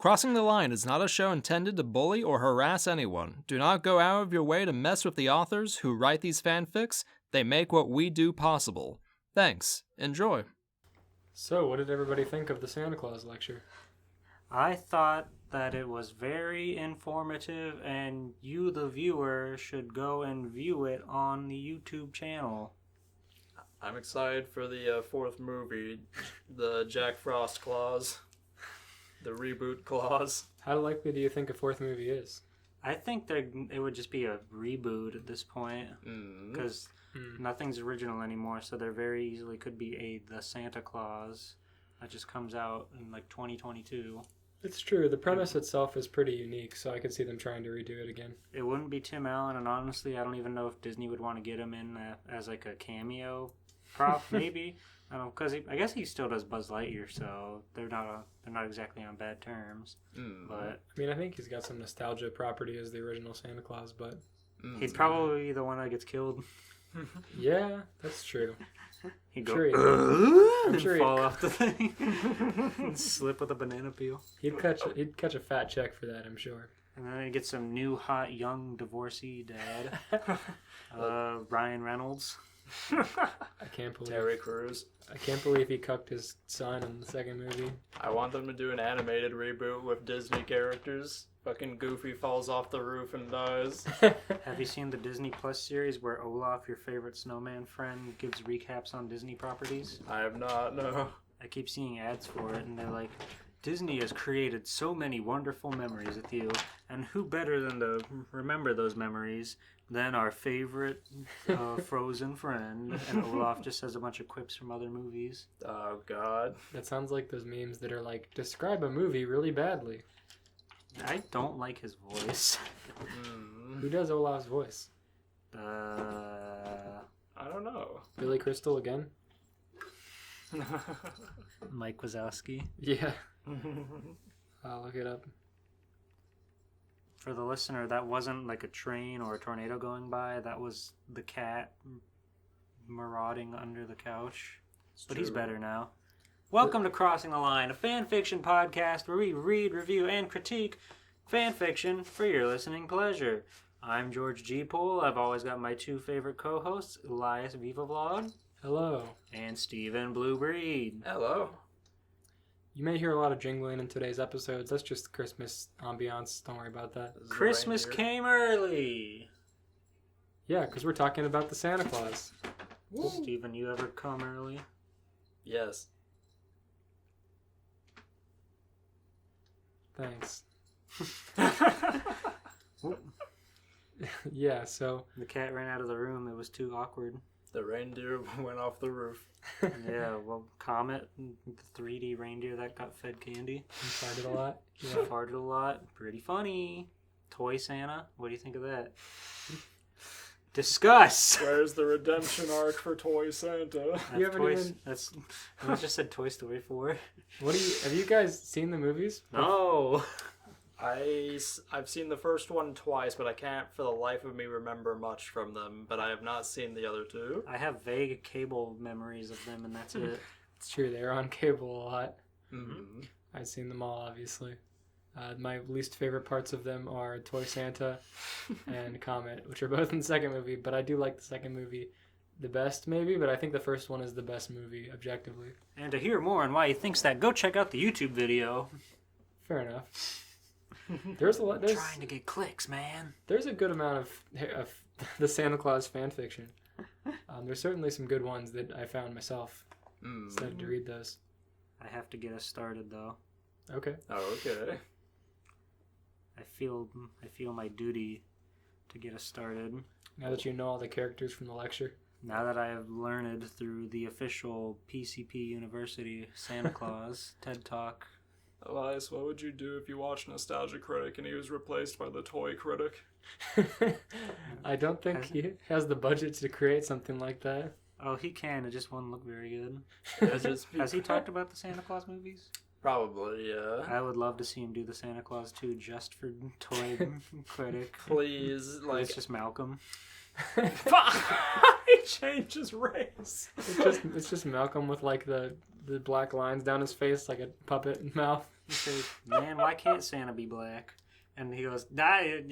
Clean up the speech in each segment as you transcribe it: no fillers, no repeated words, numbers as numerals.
Crossing the Line is not a show intended to bully or harass anyone. Do not go out of your way to mess with the authors who write these fanfics. They make what we do possible. Thanks. Enjoy. So, what did everybody think of the Santa Claus lecture? I thought that it was very informative, and you, the viewer, should go and view it on the YouTube channel. I'm excited for the fourth movie, the Jack Frost Claus, the reboot clause. How likely do you think a fourth movie is? I think it would just be a reboot at this point, because nothing's original anymore, so there very easily could be the Santa Claus that just comes out in like 2022. It's true. The premise itself is pretty unique, so I could see them trying to redo it again. It wouldn't be Tim Allen, and honestly, I don't even know if Disney would want to get him in as like a cameo prop, maybe. I don't know, because I guess he still does Buzz Lightyear, so they're not exactly on bad terms. But I mean, I think he's got some nostalgia property as the original Santa Claus, but he'd probably be the one that gets killed. Yeah, that's true. He'd go, I'm sure fall off the thing and slip with a banana peel. He'd catch a fat check for that, I'm sure. And then he'd get some new hot young divorcee dad, Ryan Reynolds. I can't believe Terry Crews. I can't believe he cucked his son in the second movie. I want them to do an animated reboot with Disney characters. Fucking Goofy falls off the roof and dies. Have you seen the Disney Plus series where Olaf, your favorite snowman friend, gives recaps on Disney properties? I have not, no. I keep seeing ads for it, and they're like, Disney has created so many wonderful memories with you, and who better than to remember those memories than our favorite Frozen friend? And Olaf just says a bunch of quips from other movies. Oh, God. That sounds like those memes that are like, describe a movie really badly. I don't like his voice. Who does Olaf's voice? I don't know. Billy Crystal again? Mike Wazowski. Yeah. I'll look it up. For the listener, that wasn't like a train or a tornado going by. That was the cat marauding under the couch. But he's better now. Welcome to Crossing the Line, a fan fiction podcast where we read, review, and critique fan fiction for your listening pleasure. I'm George G. Poole. I've always got my two favorite co-hosts, Elias Vivavlog. Hello. And Stephen Blue Breed. Hello. You may hear a lot of jingling in today's episodes. That's just Christmas ambiance. Don't worry about that. Christmas came early. Yeah, because we're talking about the Santa Claus. Stephen, you ever come early? Yes. Thanks. Yeah, so... The cat ran out of the room. It was too awkward. The reindeer went off the roof. Yeah, well, Comet, the 3D reindeer that got fed candy. He farted a lot. Yeah. Farted a lot. Pretty funny. Toy Santa. What do you think of that? Discuss! Where's the redemption arc for Toy Santa? You haven't even... I just said Toy Story 4. Have you guys seen the movies? No! I've seen the first one twice, but I can't for the life of me remember much from them, but I have not seen the other two. I have vague cable memories of them, and that's it. It's true, they were on cable a lot. Mm-hmm. I've seen them all, obviously. My least favorite parts of them are Toy Santa and Comet, which are both in the second movie, but I do like the second movie the best, maybe, but I think the first one is the best movie, objectively. And to hear more on why he thinks that, go check out the YouTube video. Fair enough. There's a lot. Trying to get clicks, man. There's a good amount of the Santa Claus fan fiction. There's certainly some good ones that I found myself. Excited to read those. I have to get us started, though. Okay. Oh, okay. I feel my duty to get us started. Now that you know all the characters from the lecture. Now that I have learned through the official PCP University Santa Claus TED Talk. Elias, what would you do if you watched Nostalgia Critic and he was replaced by the Toy Critic? I don't think he has the budget to create something like that. Oh, he can. It just wouldn't look very good. Has he talked about the Santa Claus movies? Probably, yeah. I would love to see him do the Santa Claus 2 just for Toy Critic. Please, like... It's just Malcolm. He changes race. It's just Malcolm with like the black lines down his face like a puppet mouth. He says, "Man, why can't Santa be black?" And he goes, "Die."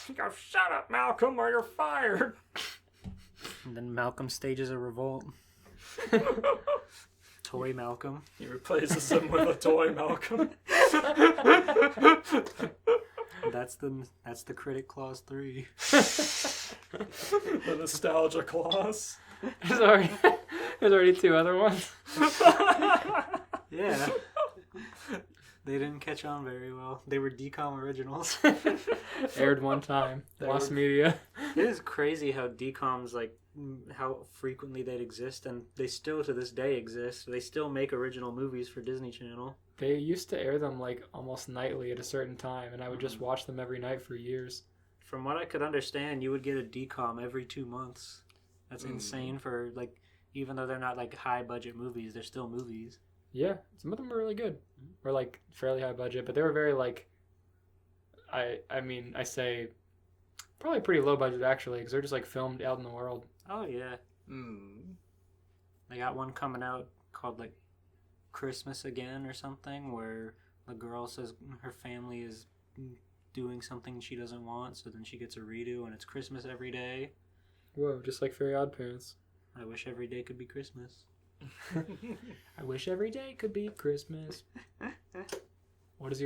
He goes, "Shut up, Malcolm, or you're fired." And then Malcolm stages a revolt. Toy Malcolm. He replaces him with a toy Malcolm. That's the critic clause 3. The nostalgia clause. There's already 2 other ones. Yeah. They didn't catch on very well. They were DCOM originals. Aired one time. They Lost were- media. It is crazy how DCOMs, like, how frequently they'd exist, and they still to this day exist. They still make original movies for Disney Channel. They used to air them like almost nightly at a certain time, and I would just watch them every night for years. From what I could understand, you would get a DCOM every 2 months. That's insane for, like, even though they're not, like, high-budget movies, they're still movies. Yeah, some of them were really good, or like fairly high budget, but they were very like, I mean, I say probably pretty low budget actually, because they're just like filmed out in the world. Oh, yeah. They got one coming out called, like, Christmas Again or something, where the girl says her family is doing something she doesn't want, so then she gets a redo, and it's Christmas every day. Whoa, just like Very Odd Parents. I wish every day could be Christmas. I wish every day could be Christmas. What is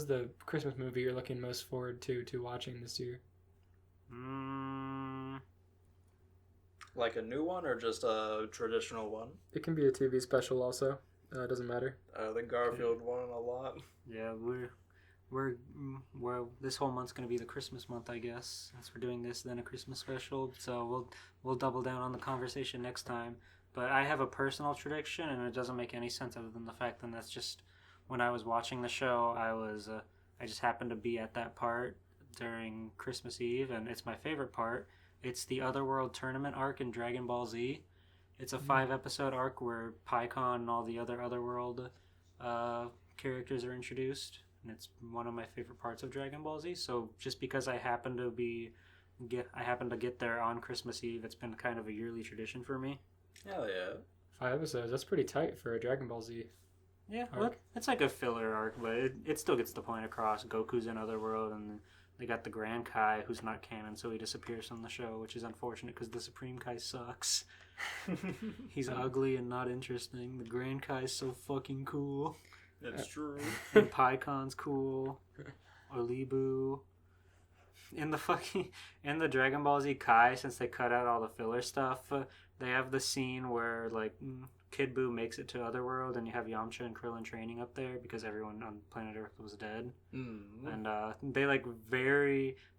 the Christmas movie you're looking most forward to watching this year? Like a new one or just a traditional one? It can be a TV special also. It doesn't matter. The Garfield one a lot. Yeah, we're this whole month's gonna be the Christmas month, I guess. Since we're doing this, then a Christmas special. So we'll double down on the conversation next time. But I have a personal prediction, and it doesn't make any sense other than the fact that that's just when I was watching the show. I just happened to be at that part during Christmas Eve, and it's my favorite part. It's the Otherworld tournament arc in Dragon Ball Z. It's a 5-episode arc where Pikkon and all the other Otherworld characters are introduced, and it's one of my favorite parts of Dragon Ball Z. So just because I happen to get there on Christmas Eve, it's been kind of a yearly tradition for me. Hell yeah. 5 episodes. That's pretty tight for a Dragon Ball Z. Yeah, arc. well, it's like a filler arc, but it still gets the point across. Goku's in Otherworld, and they got the Grand Kai, who's not canon, so he disappears from the show, which is unfortunate because the Supreme Kai sucks. He's ugly and not interesting. The Grand Kai's so fucking cool. It's true. And Pikkon's cool. Olibu. In the Dragon Ball Z Kai, since they cut out all the filler stuff, they have the scene where, like, Kid Buu makes it to Otherworld, and you have Yamcha and Krillin training up there because everyone on planet Earth was dead. And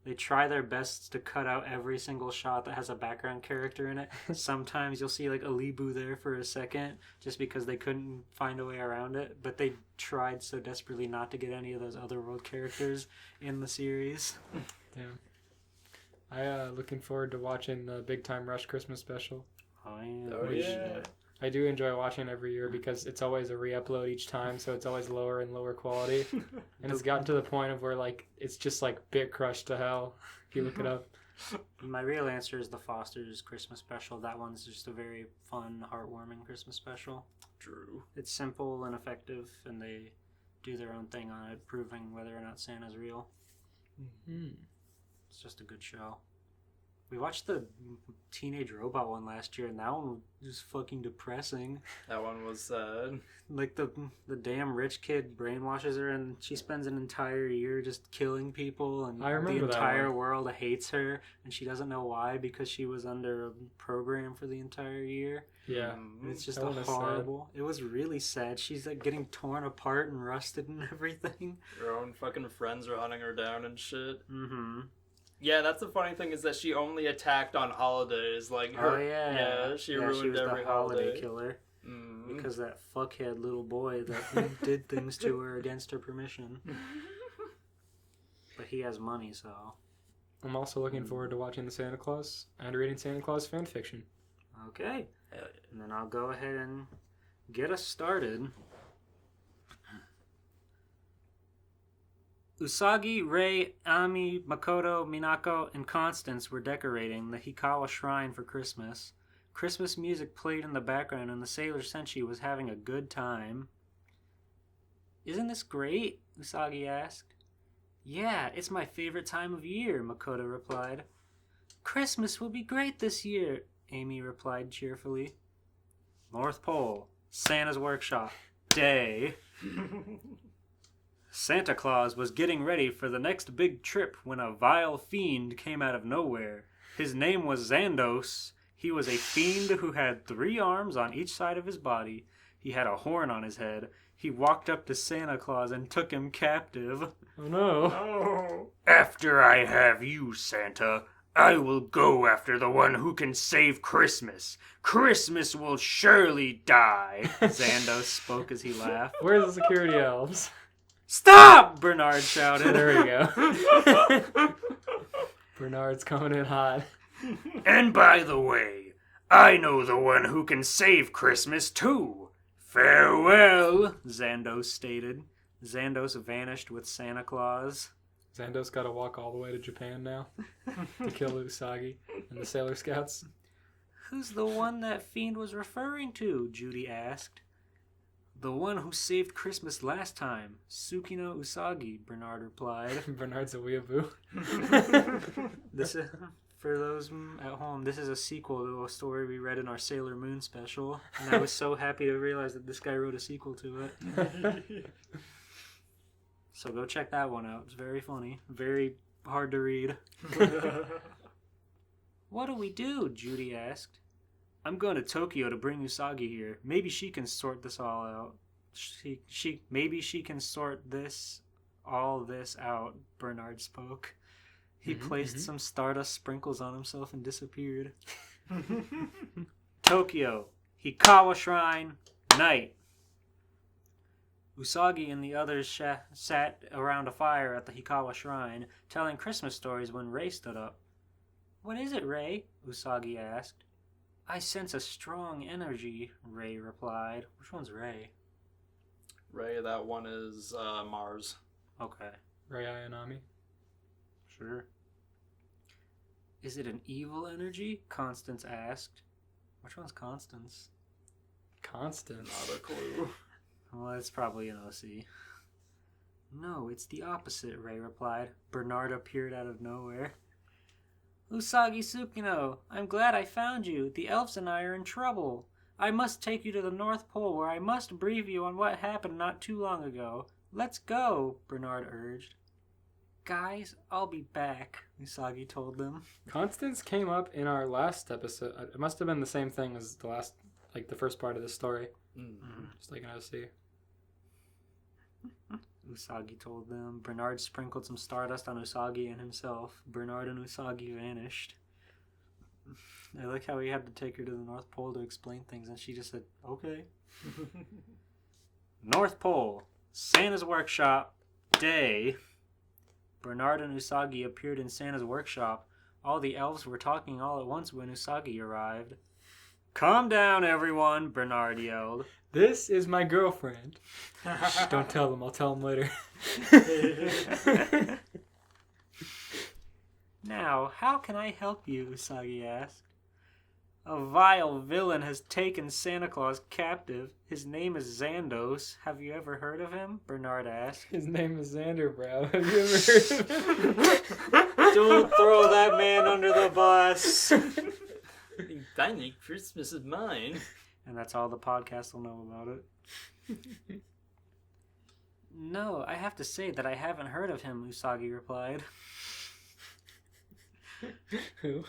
they try their best to cut out every single shot that has a background character in it. Sometimes you'll see, like, Olibu there for a second just because they couldn't find a way around it, but they tried so desperately not to get any of those Otherworld characters in the series. Damn. I looking forward to watching the Big Time Rush Christmas special. Oh, yeah. Oh, yeah. I do enjoy watching every year because it's always a re-upload each time, so it's always lower and lower quality. And it's gotten to the point of where, like, it's just like bit crushed to hell if you look it up. My real answer is the Foster's Christmas special. That one's just a very fun, heartwarming Christmas special. True. It's simple and effective, and they do their own thing on it, proving whether or not Santa's real. It's just a good show. We watched the Teenage Robot one last year, and that one was just fucking depressing. That one was sad. Like, the damn rich kid brainwashes her, and she spends an entire year just killing people, and I remember the that entire one. world hates her, and she doesn't know why because she was under a program for the entire year. Yeah. And it's just That one is sad. horrible. It was really sad. She's, like, getting torn apart and rusted and everything. Her own fucking friends are hunting her down and shit. Mm-hmm. Yeah, that's the funny thing is that she only attacked on holidays. Like her, she ruined was every the holiday holiday. killer. Because that fuckhead little boy that did things to her against her permission. But he has money, so... I'm also looking forward to watching the Santa Claus and reading Santa Claus fan fiction. Okay. And then I'll go ahead and get us started. Usagi, Rei, Ami, Makoto, Minako, and Constance were decorating the Hikawa Shrine for Christmas. Christmas music played in the background, and the Sailor Senshi was having a good time. Isn't this great? Usagi asked. Yeah, it's my favorite time of year, Makoto replied. Christmas will be great this year, Amy replied cheerfully. North Pole, Santa's workshop, day. Santa Claus was getting ready for the next big trip when a vile fiend came out of nowhere. His name was Xandos. He was a fiend who had 3 arms on each side of his body. He had a horn on his head. He walked up to Santa Claus and took him captive. Oh no. Oh. After I have you, Santa, I will go after the one who can save Christmas. Christmas will surely die, Xandos spoke as he laughed. Where's the security elves? Stop! Bernard shouted. There we go. Bernard's coming in hot. And by the way, I know the one who can save Christmas too. Farewell, Xandos stated. Xandos vanished with Santa Claus. Xandos gotta walk all the way to Japan now to kill Usagi and the Sailor Scouts. Who's the one that fiend was referring to? Judy asked. The one who saved Christmas last time, Tsukino Usagi, Bernard replied. Bernard's a weeaboo. This is, for those at home, this is a sequel to a story we read in our Sailor Moon special, and I was so happy to realize that this guy wrote a sequel to it. So go check that one out. It's very funny. Very hard to read. What do we do? Judy asked. I'm going to Tokyo to bring Usagi here. Maybe she can sort this all out. Maybe she can sort all this out, Bernard spoke. He placed some stardust sprinkles on himself and disappeared. Tokyo, Hikawa Shrine, night. Usagi and the others sat around a fire at the Hikawa Shrine, telling Christmas stories when Rei stood up. What is it, Rei? Usagi asked. I sense a strong energy, Rei replied. Which one's Rei? Ray, that one is Mars. Okay. Rei Ayanami. Sure. Is it an evil energy? Constance asked. Which one's Constance? Constance. Not a clue. Well, it's probably an OC. No, it's the opposite, Rei replied. Bernard appeared out of nowhere. Usagi Tsukino, I'm glad I found you. The elves and I are in trouble. I must take you to the North Pole where I must brief you on what happened not too long ago. Let's go, Bernard urged. Guys, I'll be back, Usagi told them. Constance came up in our last episode. It must have been the same thing as the last, like the first part of this story. Just like an OC. Usagi told them. Bernard sprinkled some stardust on Usagi and himself. Bernard and Usagi vanished. I like how he had to take her to the North Pole to explain things, and she just said, okay. North Pole, Santa's workshop, day. Bernard and Usagi appeared in Santa's workshop. All the elves were talking all at once when Usagi arrived. Calm down, everyone, Bernard yelled. This is my girlfriend. Shh, don't tell them. I'll tell them later. Now, how can I help you? Usagi asked. A vile villain has taken Santa Claus captive. His name is Xandos. Have you ever heard of him? Bernard asked. His name is Xander, bro. Have you ever heard of him? Don't throw that man under the bus. Finally, Christmas is mine. And that's all the podcast will know about it. No, I have to say that I haven't heard of him, Usagi replied. Who?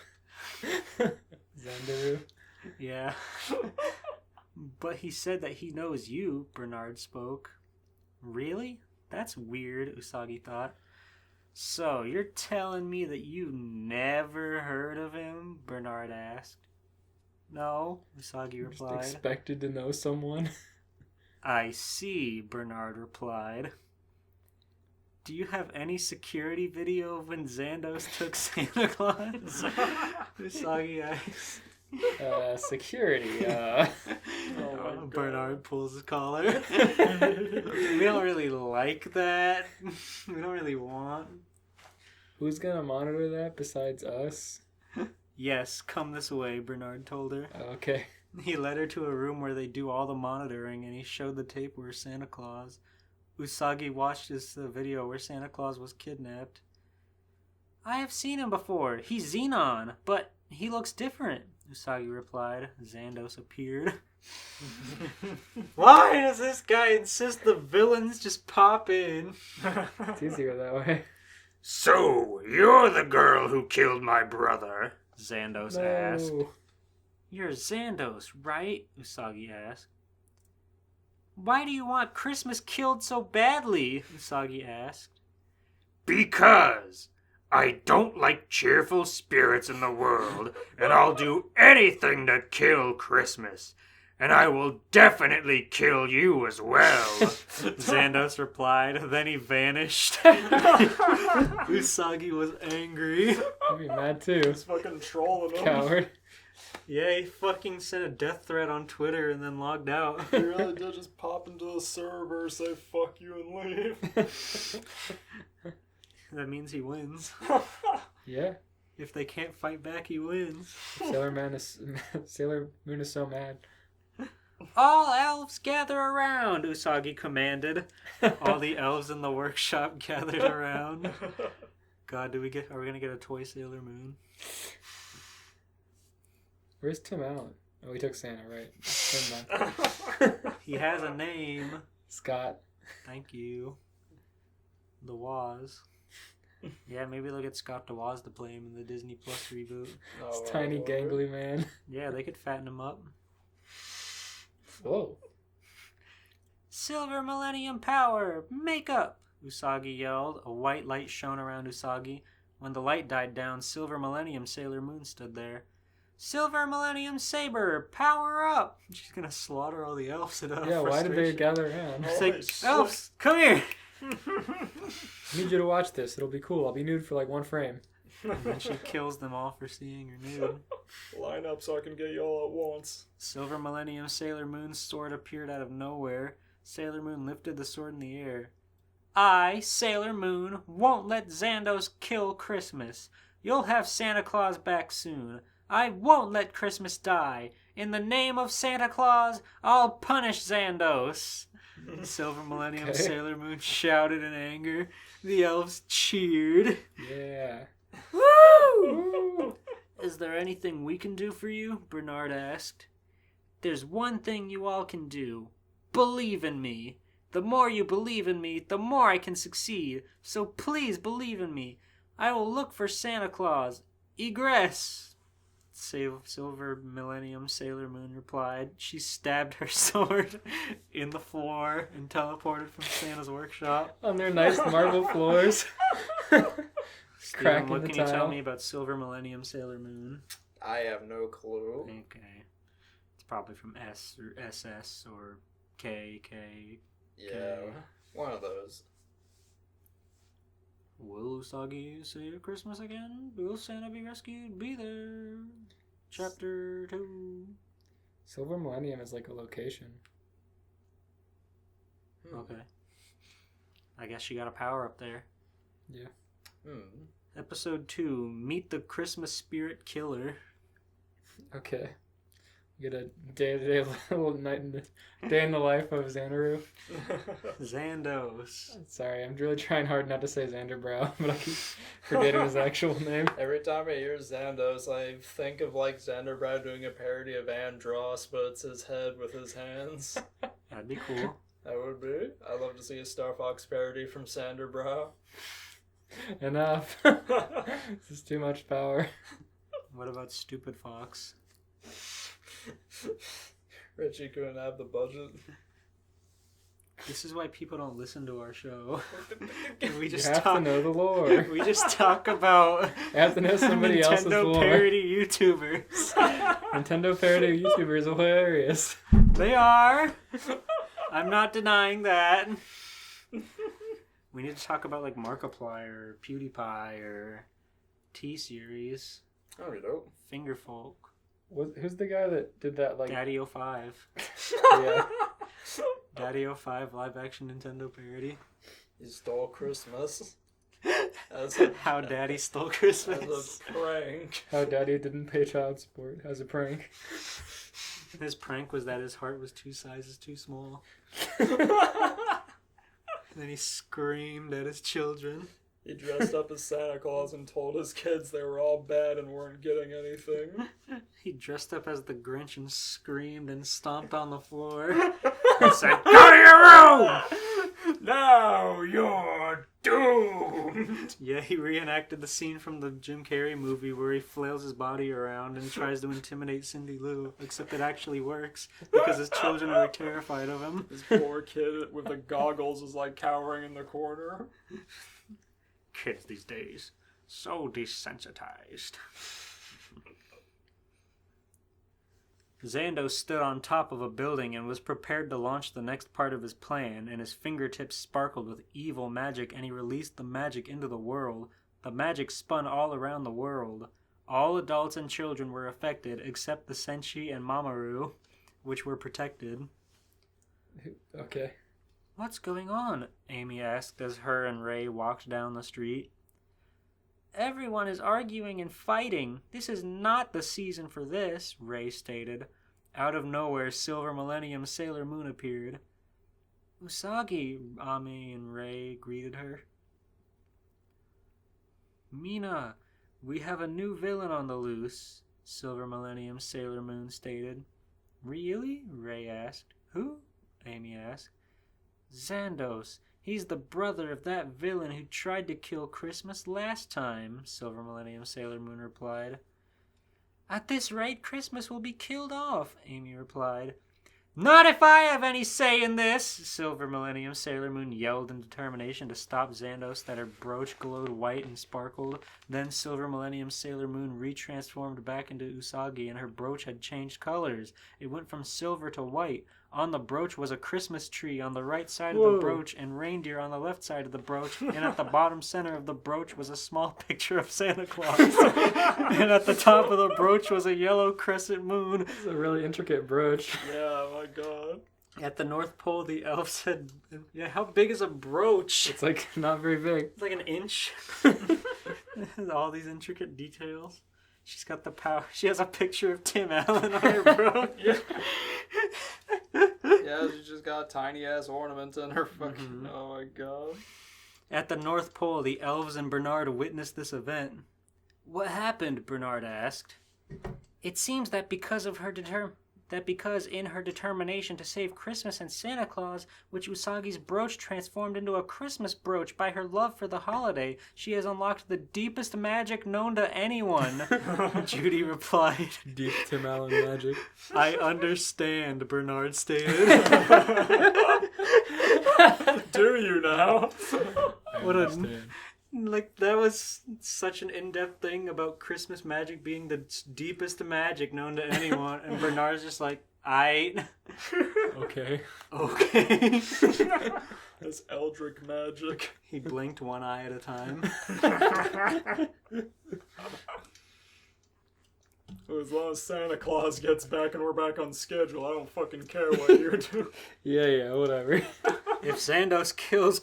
Xanderu? Yeah. But he said that he knows you, Bernard spoke. Really? That's weird, Usagi thought. So, you're telling me that you never heard of him? Bernard asked. No, Usagi replied. Just expected to know someone. I see, Bernard replied. Do you have any security video of when Xandos took Santa Claus? Usagi asked. Security. Bernard pulls his collar. We don't really like that. We don't really want. Who's gonna monitor that besides us? Yes, come this way, Bernard told her. Okay. He led her to a room where they do all the monitoring, and he showed the tape where Santa Claus Usagi watched this video where Santa Claus was kidnapped. I have seen him before. He's Xenon, but he looks different, Usagi replied. Xandos appeared. Why does this guy insist the villains just pop in? It's easier that way. So, you're the girl who killed my brother, Xandos asked. You're Xandos, right? Usagi asked. Why do you want Christmas killed so badly? Usagi asked. Because I don't like cheerful spirits in the world, and I'll do anything to kill Christmas. And I will definitely kill you as well, Xandos replied. Then he vanished. Usagi was angry. I'd be mad too. He's fucking trolling him. Coward. Yeah, he fucking sent a death threat on Twitter and then logged out. He really did just pop into a server, say fuck you, and leave. That means he wins. Yeah. If they can't fight back, he wins. Sailor Moon is so mad. All elves gather around, Usagi commanded. All the elves in the workshop gathered around. God, are we gonna get a toy Sailor Moon? Where's Tim Allen? Oh, he took Santa, right? Never mind. He has a name. Scott. Thank you. The Waz. Yeah, maybe they'll get Scott DeWaz to play him in the Disney Plus reboot. This tiny gangly man. Yeah, they could fatten him up. Whoa. Silver Millennium Power! Makeup! Usagi yelled. A white light shone around Usagi. When the light died down, Silver Millennium Sailor Moon stood there. Silver Millennium Saber! Power up! She's gonna slaughter all the elves out of Yeah, why did they frustration. gather around? It's like, elves, come here! I need you to watch this. It'll be cool. I'll be nude for like one frame. And then she kills them all for seeing her nude. Line up so I can get you all at once. Silver Millennium Sailor Moon's sword appeared out of nowhere. Sailor Moon lifted the sword in the air. I, Sailor Moon, won't let Xandos kill Christmas. You'll have Santa Claus back soon. I won't let Christmas die. In the name of Santa Claus, I'll punish Xandos. Silver Millennium Sailor Moon shouted in anger. The elves cheered. Yeah. Woo! Is there anything we can do for you? Bernard asked. There's one thing you all can do. Believe in me. The more you believe in me, the more I can succeed. So please believe in me. I will look for Santa Claus. Egress! Silver Millennium Sailor Moon replied. She stabbed her sword in the floor and teleported from Santa's workshop. On their nice marble floors. Steven, what can you tell me about Silver Millennium Sailor Moon? I have no clue. Okay. It's probably from S or SS or KK. Yeah, one of those. Will Usagi save Christmas again? Will Santa be rescued? Be there. Chapter 2. Silver Millennium is like a location. Okay. I guess she got a power up there. Yeah. Episode 2. Meet the Christmas Spirit Killer. Okay. We get a day-to-day little day in the life of Xandaru. Xandos. Sorry, I'm really trying hard not to say Xanderbrow, but I keep forgetting his actual name. Every time I hear Xandos, I think of like Xanderbrow doing a parody of Andross, but it's his head with his hands. That'd be cool. That would be. I'd love to see a Star Fox parody from Xanderbrow. Enough. This is too much power. What about Stupid Fox? Richie couldn't have the budget. This is why people don't listen to our show. We You just have talk. to know the lore. We just talk about You have to know somebody else's Nintendo lore. parody YouTubers. Nintendo parody YouTubers are hilarious. They are. I'm not denying that. We need to talk about like Markiplier or PewDiePie or T-Series. That'd be dope. Fingerfolk. Who's the guy that did that? Like, Daddy 05. yeah. Daddy 05 live action Nintendo parody. He stole Christmas. How Daddy stole Christmas. As a prank. How Daddy didn't pay child support as a prank. His prank was that his heart was 2 sizes too small. And then he screamed at his children. He dressed up as Santa Claus and told his kids they were all bad and weren't getting anything. He dressed up as the Grinch and screamed and stomped on the floor. And said, "Go to your room! Now you're doomed!" Yeah, he reenacted the scene from the Jim Carrey movie where he flails his body around and tries to intimidate Cindy Lou, except it actually works because his children were terrified of him. This poor kid with the goggles is like cowering in the corner. Kids these days, so desensitized. Xando stood on top of a building and was prepared to launch the next part of his plan, and his fingertips sparkled with evil magic, and he released the magic into the world. The magic spun all around the world. All adults and children were affected, except the Senshi and Mamoru, which were protected. Okay. "What's going on?" Amy asked as her and Ray walked down the street. "Everyone is arguing and fighting. This is not the season for this," Ray stated. Out of nowhere, Silver Millennium Sailor Moon appeared. "Usagi," Ame and Ray greeted her. "Mina, we have a new villain on the loose," Silver Millennium Sailor Moon stated. "Really?" Ray asked. "Who?" Amy asked. "Xandos. He's the brother of that villain who tried to kill Christmas last time," Silver Millennium Sailor Moon replied. "At this rate, Christmas will be killed off," Amy replied. "Not if I have any say in this!" Silver Millennium Sailor Moon yelled in determination to stop Xandos that her brooch glowed white and sparkled. Then Silver Millennium Sailor Moon retransformed back into Usagi, and her brooch had changed colors. It went from silver to white. On the brooch was a Christmas tree on the right side of the brooch and reindeer on the left side of the brooch, and at the bottom center of the brooch was a small picture of Santa Claus. And at the top of the brooch was a yellow crescent moon. It's a really intricate brooch. Yeah, my god. At the North Pole, the elves said, "Yeah, how big is a brooch?" It's like not very big. It's like an inch. All these intricate details. She's got the power. She has a picture of Tim Allen on her brooch. Yeah, she just got a tiny ass ornament in her fucking. Oh my god. At the North Pole, the elves and Bernard witnessed this event. "What happened?" Bernard asked. "It seems that because in her determination to save Christmas and Santa Claus, which Usagi's brooch transformed into a Christmas brooch by her love for the holiday, she has unlocked the deepest magic known to anyone," Judy replied. Deep Tim Allen magic. "I understand," Bernard stated. Do you now? What a... Like, that was such an in-depth thing about Christmas magic being the deepest magic known to anyone, and Bernard's just like, "Aight." Okay. Okay. That's Eldritch magic. He blinked one eye at a time. So as long as Santa Claus gets back and we're back on schedule, I don't fucking care what you're doing. Yeah, whatever. If Santos kills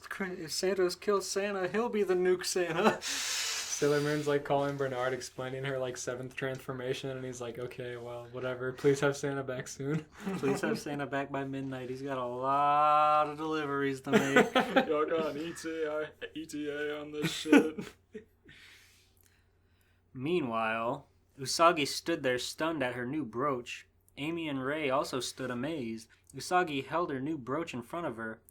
Santa, he'll be the nuke Santa. Sailor Moon's like calling Bernard, explaining her like 7th transformation, and he's like, "Okay, well, whatever. Please have Santa back soon." Please have Santa back by midnight. He's got a lot of deliveries to make. Y'all got an ETA on this shit. Meanwhile, Usagi stood there stunned at her new brooch. Amy and Ray also stood amazed. Usagi held her new brooch in front of her.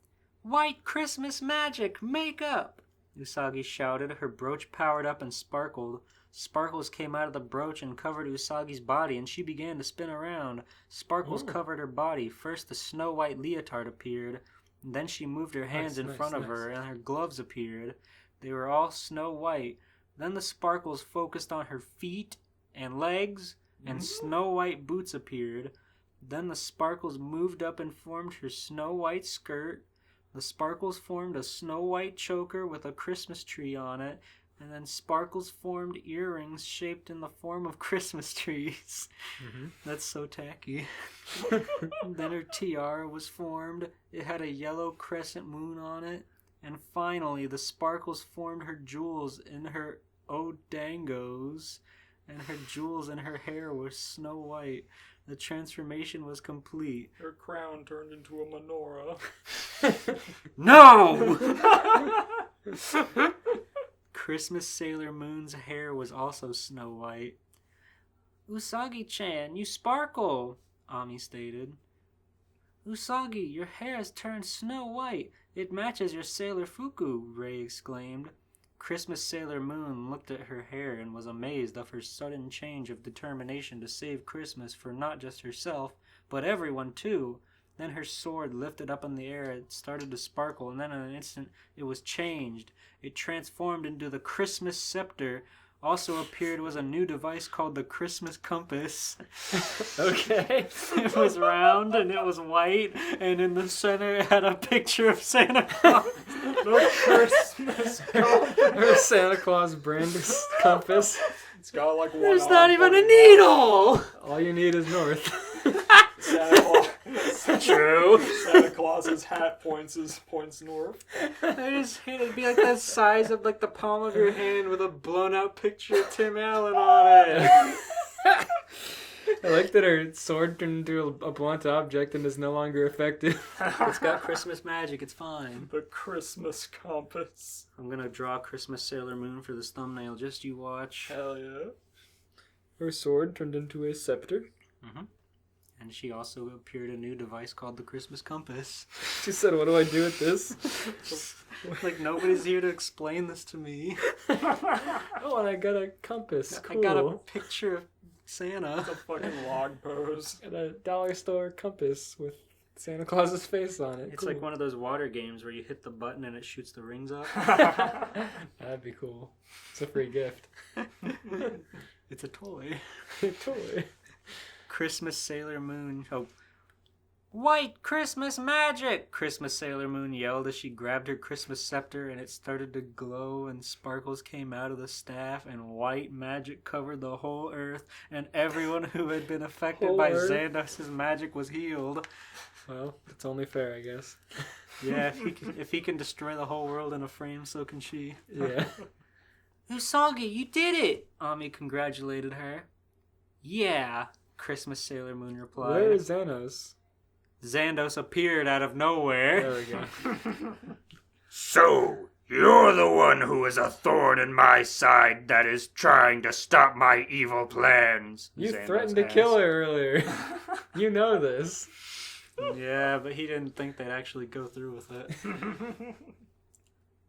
"White Christmas magic! Make up!" Usagi shouted. Her brooch powered up and sparkled. Sparkles came out of the brooch and covered Usagi's body, and she began to spin around. Sparkles covered her body. First, the snow-white leotard appeared. Then she moved her hands in front of her, and her gloves appeared. They were all snow-white. Then the sparkles focused on her feet and legs, and snow-white boots appeared. Then the sparkles moved up and formed her snow-white skirt. The sparkles formed a snow-white choker with a Christmas tree on it, and then sparkles formed earrings shaped in the form of Christmas trees. That's so tacky. Then her tiara was formed. It had a yellow crescent moon on it. And finally, the sparkles formed her jewels in her odangos, and her jewels in her hair were snow white. The transformation was complete. Her crown turned into a menorah. No! Christmas Sailor Moon's hair was also snow white. Usagi-chan, you sparkle, Ami stated. Usagi, your hair has turned snow white. It matches your Sailor Fuku, Rei exclaimed. Christmas Sailor Moon looked at her hair and was amazed of her sudden change of determination to save Christmas for not just herself, but everyone too. Then her sword lifted up in the air, it started to sparkle, and then in an instant it was changed. It transformed into the Christmas Scepter. Also appeared was a new device called the Christmas Compass. Okay. It was round and it was white, and in the center it had a picture of Santa Claus. The Christmas compass. Her Santa Claus brand compass. It's got like one. There's not even a needle! All you need is north. Santa Claus. True. Santa Claus's hat points north. It'd be like the size of like the palm of your hand with a blown out picture of Tim Allen on it. I like that her sword turned into a blunt object and is no longer effective. It's got Christmas magic, it's fine. The Christmas compass. I'm gonna draw Christmas Sailor Moon for this thumbnail, just you watch. Hell yeah. Her sword turned into a scepter. Mm-hmm. And she also appeared a new device called the Christmas Compass. She said, what do I do with this? Like, nobody's here to explain this to me. Oh, and I got a compass. Cool. I got a picture of Santa. It's a fucking log pose. Got a dollar store compass with Santa Claus's face on it. It's cool. like one of those water games where you hit the button and it shoots the rings up. That'd be cool. It's a free gift. It's a toy. Toy. Christmas Sailor Moon. Oh. White Christmas magic! Christmas Sailor Moon yelled as she grabbed her Christmas scepter, and it started to glow, and sparkles came out of the staff, and white magic covered the whole earth, and everyone who had been affected by Xandos' magic was healed. Well, it's only fair, I guess. Yeah, if he can destroy the whole world in a frame, so can she. Yeah. Usagi, you did it! Ami congratulated her. Yeah, Christmas Sailor Moon replied. Where is Xanos? Xandos appeared out of nowhere. There we go. So, you're the one who is a thorn in my side that is trying to stop my evil plans. You Xandos threatened to asked. kill her earlier. You know this. Yeah, but he didn't think they'd actually go through with it.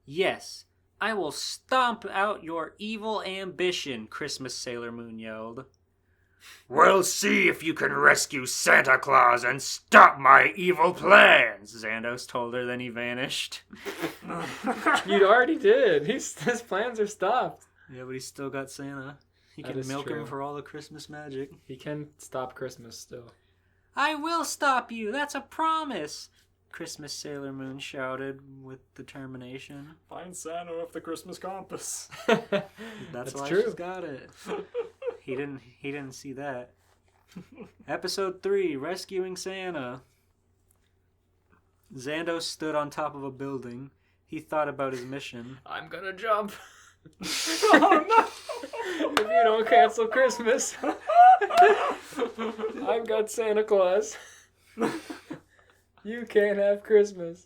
Yes, I will stomp out your evil ambition, Christmas Sailor Moon yelled. Well, see if you can rescue Santa Claus and stop my evil plans, Xandos told her, then he vanished. You already did. His plans are stopped. Yeah, but he's still got Santa. He That can is milk true. him for all the Christmas magic. He can stop Christmas still. I will stop you, that's a promise, Christmas Sailor Moon shouted with determination. Find Santa with the Christmas compass. That's why true. she's got it. He didn't see that. Episode 3, Rescuing Santa. Xandos stood on top of a building. He thought about his mission. I'm gonna jump. Oh no! If you don't cancel Christmas, I've got Santa Claus. You can't have Christmas.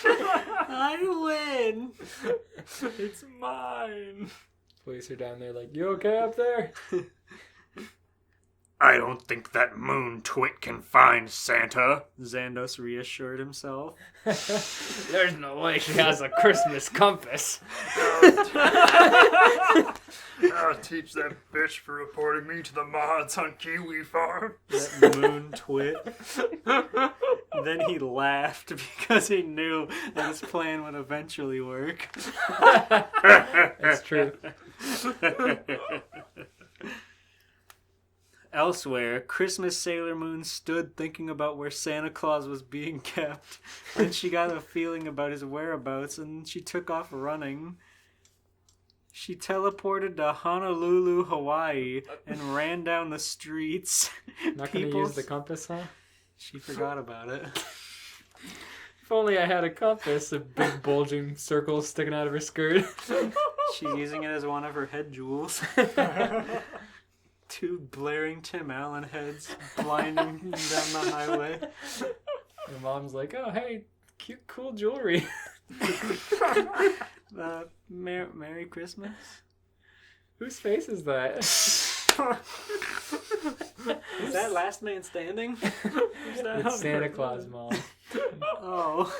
I win! It's mine. Police are down there like, you okay up there? I don't think that moon twit can find Santa. Xandos reassured himself. There's no way she has a Christmas compass. I'll teach that bitch for reporting me to the mods on Kiwi Farm. That moon twit. Then he laughed because he knew that his plan would eventually work. It's true. Elsewhere, Christmas Sailor Moon stood thinking about where Santa Claus was being kept. Then she got a feeling about his whereabouts and she took off running. She teleported to Honolulu, Hawaii, and ran down the streets. Not gonna use the compass, huh? She forgot about it. If only I had a compass, a big bulging circle sticking out of her skirt. She's using it as one of her head jewels. Two blaring Tim Allen heads blinding down the highway. Your mom's like, oh, hey, cute, cool jewelry. Merry Christmas. Whose face is that? Is that Last Man Standing? It's Santa Claus, Mom. Oh.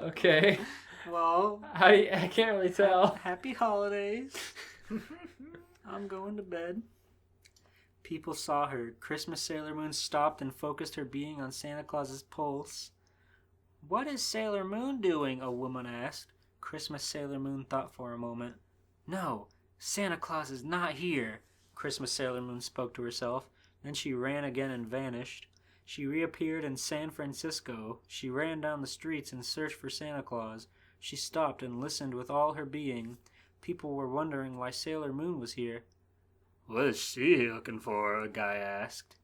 Okay. Well, I can't really tell. Happy holidays. I'm going to bed. People saw her. Christmas Sailor Moon stopped and focused her being on Santa Claus's pulse. What is Sailor Moon doing? A woman asked. Christmas Sailor Moon thought for a moment. No, Santa Claus is not here. Christmas Sailor Moon spoke to herself. Then she ran again and vanished. She reappeared in San Francisco. She ran down the streets and searched for Santa Claus. She stopped and listened with all her being. People were wondering why Sailor Moon was here. What is she looking for? A guy asked.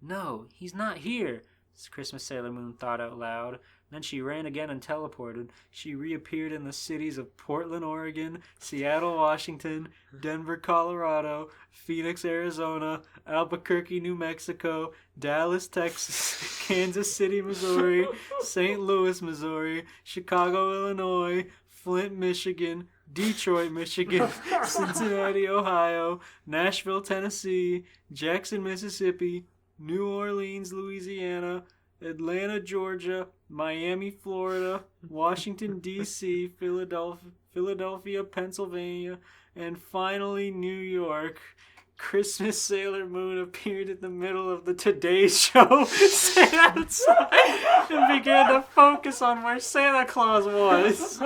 No, he's not here, Christmas Sailor Moon thought out loud. Then she ran again and teleported. She reappeared in the cities of Portland, Oregon, Seattle, Washington, Denver, Colorado, Phoenix, Arizona, Albuquerque, New Mexico, Dallas, Texas, Kansas City, Missouri, St. Louis, Missouri, Chicago, Illinois, Flint, Michigan, Detroit, Michigan, Cincinnati, Ohio, Nashville, Tennessee, Jackson, Mississippi, New Orleans, Louisiana, Atlanta, Georgia, Miami, Florida, Washington, D.C., Philadelphia, Pennsylvania, and finally New York. Christmas Sailor Moon appeared in the middle of the Today Show, sat outside, and began to focus on where Santa Claus was.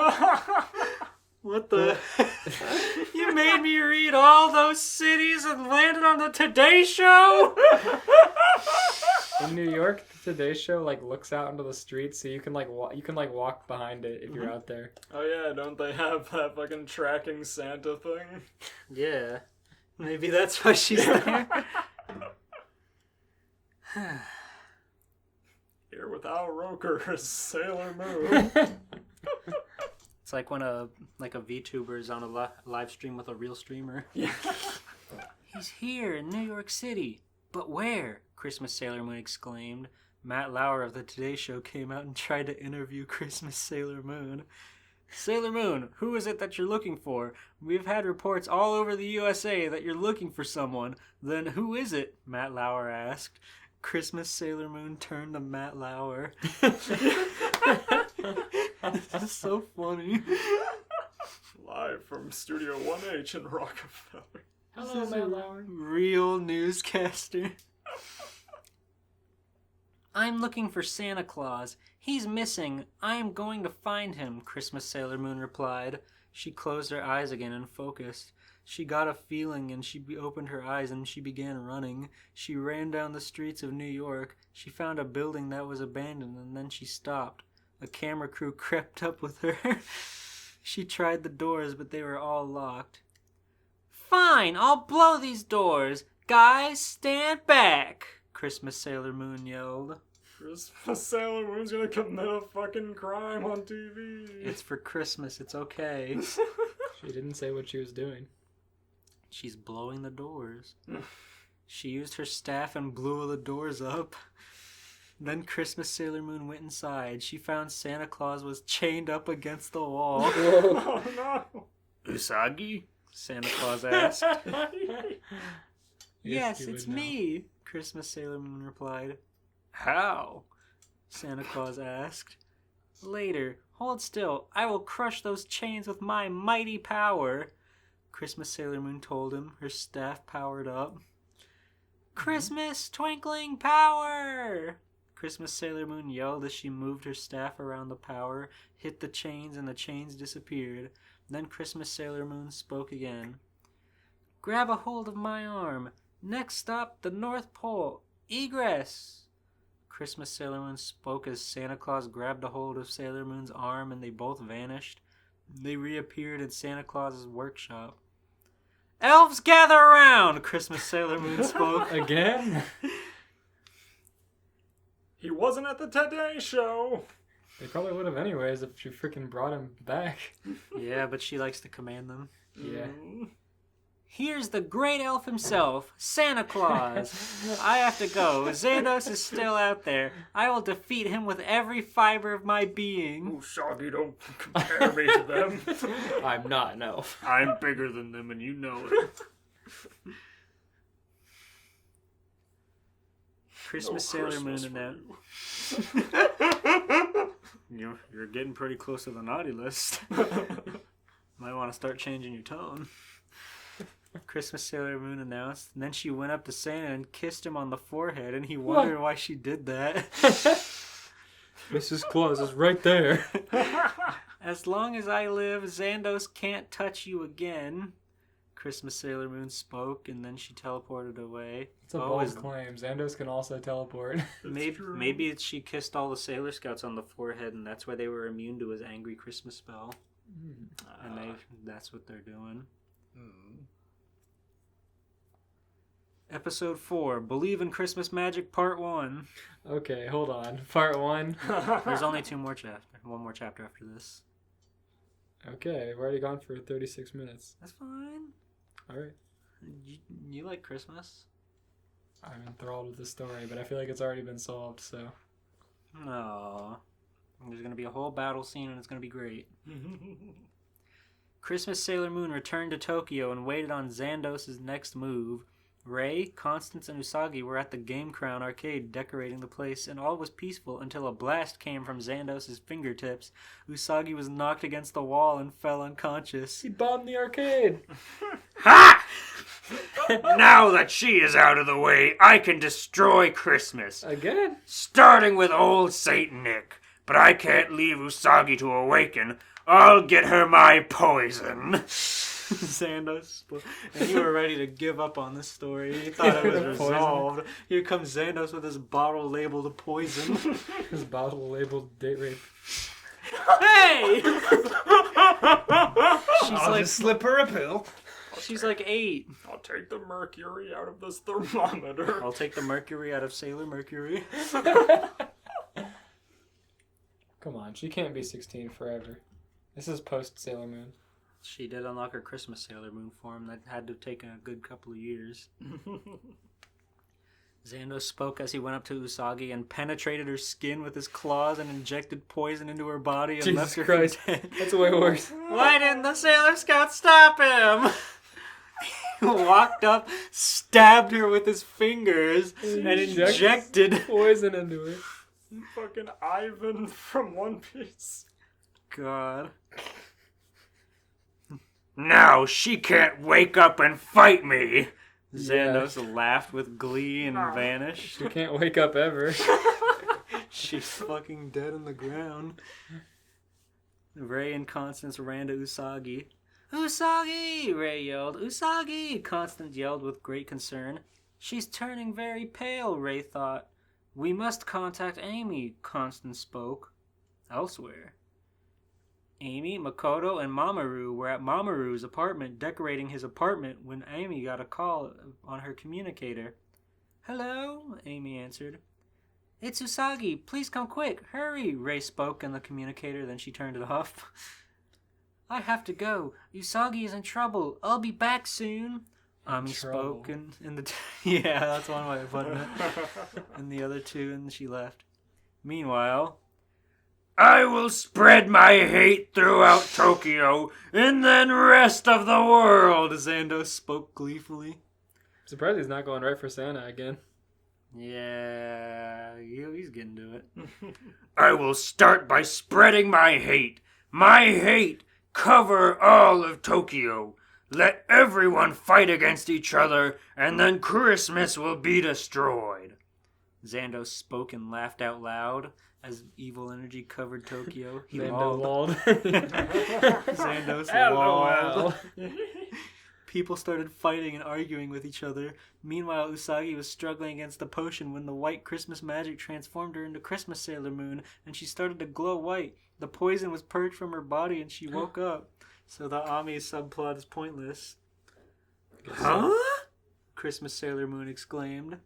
What the? You made me read all those cities and landed on the Today Show? In New York, the Today Show looks out into the street, so you can walk behind it if you're out there. Oh yeah, don't they have that fucking tracking Santa thing? Yeah. Maybe that's why she's there. Here with Al Roker as Sailor Moon. It's like when a VTuber is on a live stream with a real streamer. Yeah. He's here in New York City. But where? Christmas Sailor Moon exclaimed. Matt Lauer of the Today Show came out and tried to interview Christmas Sailor Moon. Sailor Moon, who is it that you're looking for? We've had reports all over the USA that you're looking for someone. Then who is it? Matt Lauer asked. Christmas Sailor Moon turned to Matt Lauer. This is so funny. Live from Studio 1H in Rockefeller. Hello, Matt Lauer. Real newscaster. I'm looking for Santa Claus. He's missing. I am going to find him, Christmas Sailor Moon replied. She closed her eyes again and focused. She got a feeling and she opened her eyes and she began running. She ran down the streets of New York. She found a building that was abandoned and then she stopped. A camera crew crept up with her. She tried the doors, but they were all locked. Fine, I'll blow these doors. Guys, stand back, Christmas Sailor Moon yelled. Christmas Sailor Moon's gonna commit a fucking crime on TV. It's for Christmas, it's okay. She didn't say what she was doing. She's blowing the doors. She used her staff and blew the doors up. Then Christmas Sailor Moon went inside. She found Santa Claus was chained up against the wall. Oh no. Usagi? Santa Claus asked. Yes, you it's would know. me, Christmas Sailor Moon replied. How? Santa Claus asked. Later. Hold still. I will crush those chains with my mighty power. Christmas Sailor Moon told him, her staff powered up. Christmas twinkling power! Christmas Sailor Moon yelled as she moved her staff around the power, hit the chains, and the chains disappeared. Then Christmas Sailor Moon spoke again. Grab a hold of my arm. Next stop, the North Pole. Egress! Christmas Sailor Moon spoke as Santa Claus grabbed a hold of Sailor Moon's arm and they both vanished. They reappeared in Santa Claus's workshop. Elves gather around! Christmas Sailor Moon spoke. Again? He wasn't at the Today Show. They probably would have anyways if she freaking brought him back. Yeah, but she likes to command them. Yeah. Here's the great elf himself, Santa Claus. I have to go. Xandos is still out there. I will defeat him with every fiber of my being. Usagi, don't compare me to them. I'm not an elf. I'm bigger than them and you know it. Christmas No Sailor Moon Christmas announced. You're getting pretty close to the naughty list. Might want to start changing your tone. Christmas Sailor Moon announced, and then she went up to Santa and kissed him on the forehead, and he wondered why she did that. Mrs. Claus is right there. As long as I live, Xandos can't touch you again. Christmas Sailor Moon spoke, and then she teleported away. It's a bold claim. Xandos can also teleport. Maybe she kissed all the Sailor Scouts on the forehead, and that's why they were immune to his angry Christmas spell. And that's what they're doing. Episode 4, Believe in Christmas Magic, Part 1. Okay, hold on. Part 1. There's only one more chapter after this. Okay, we've already gone for 36 minutes. That's fine. Alright. You like Christmas? I'm enthralled with the story, but I feel like it's already been solved, so... No. There's going to be a whole battle scene, and it's going to be great. Christmas Sailor Moon returned to Tokyo and waited on Xandos' next move. Ray, Constance, and Usagi were at the Game Crown arcade decorating the place, and all was peaceful until a blast came from Xandos' fingertips. Usagi was knocked against the wall and fell unconscious. He bombed the arcade! Ha! Now that she is out of the way, I can destroy Christmas. Again? Starting with old Saint Nick. But I can't leave Usagi to awaken. I'll get her my poison. Xandos, and you were ready to give up on this story. You thought it was resolved. Here comes Xandos with his bottle labeled poison. His bottle labeled date rape. Hey! I'll just slip her a pill. She's like 8. I'll take the mercury out of this thermometer. I'll take the mercury out of Sailor Mercury. Come on, she can't be 16 forever. This is post Sailor Moon. She did unlock her Christmas Sailor Moon form. That had to have taken a good couple of years. Xandos spoke as he went up to Usagi and penetrated her skin with his claws and injected poison into her body and Jesus left her Christ. dead. That's way worse. Why didn't the Sailor Scout stop him? He walked up, stabbed her with his fingers, and injected poison into her. Fucking Ivan from One Piece. God. Now she can't wake up and fight me. Xandos laughed with glee and vanished. She can't wake up ever. She's fucking dead on the ground. Ray and Constance ran to Usagi. Usagi! Ray yelled. Usagi! Constance yelled with great concern. She's turning very pale, Ray thought. We must contact Amy, Constance spoke. Elsewhere. Amy, Makoto, and Mamoru were at Mamoru's apartment decorating his apartment when Amy got a call on her communicator. Hello, Amy answered. It's Usagi. Please come quick. Hurry, Ray spoke in the communicator, then she turned it off. I have to go. Usagi is in trouble. I'll be back soon. Ami spoke in the... yeah, that's one way of putting it. And the other two, and she left. Meanwhile... I will spread my hate throughout Tokyo and then rest of the world, Xandos spoke gleefully. I'm surprised he's not going right for Santa again. Yeah, he's getting to it. I will start by spreading my hate. My hate cover all of Tokyo. Let everyone fight against each other, and then Christmas will be destroyed. Xandos spoke and laughed out loud. As evil energy covered Tokyo, he Xandos lolled. Xandos lolled. People started fighting and arguing with each other. Meanwhile, Usagi was struggling against the potion when the white Christmas magic transformed her into Christmas Sailor Moon, and she started to glow white. The poison was purged from her body, and she woke up. So the Ami subplot is pointless. Huh? Christmas Sailor Moon exclaimed.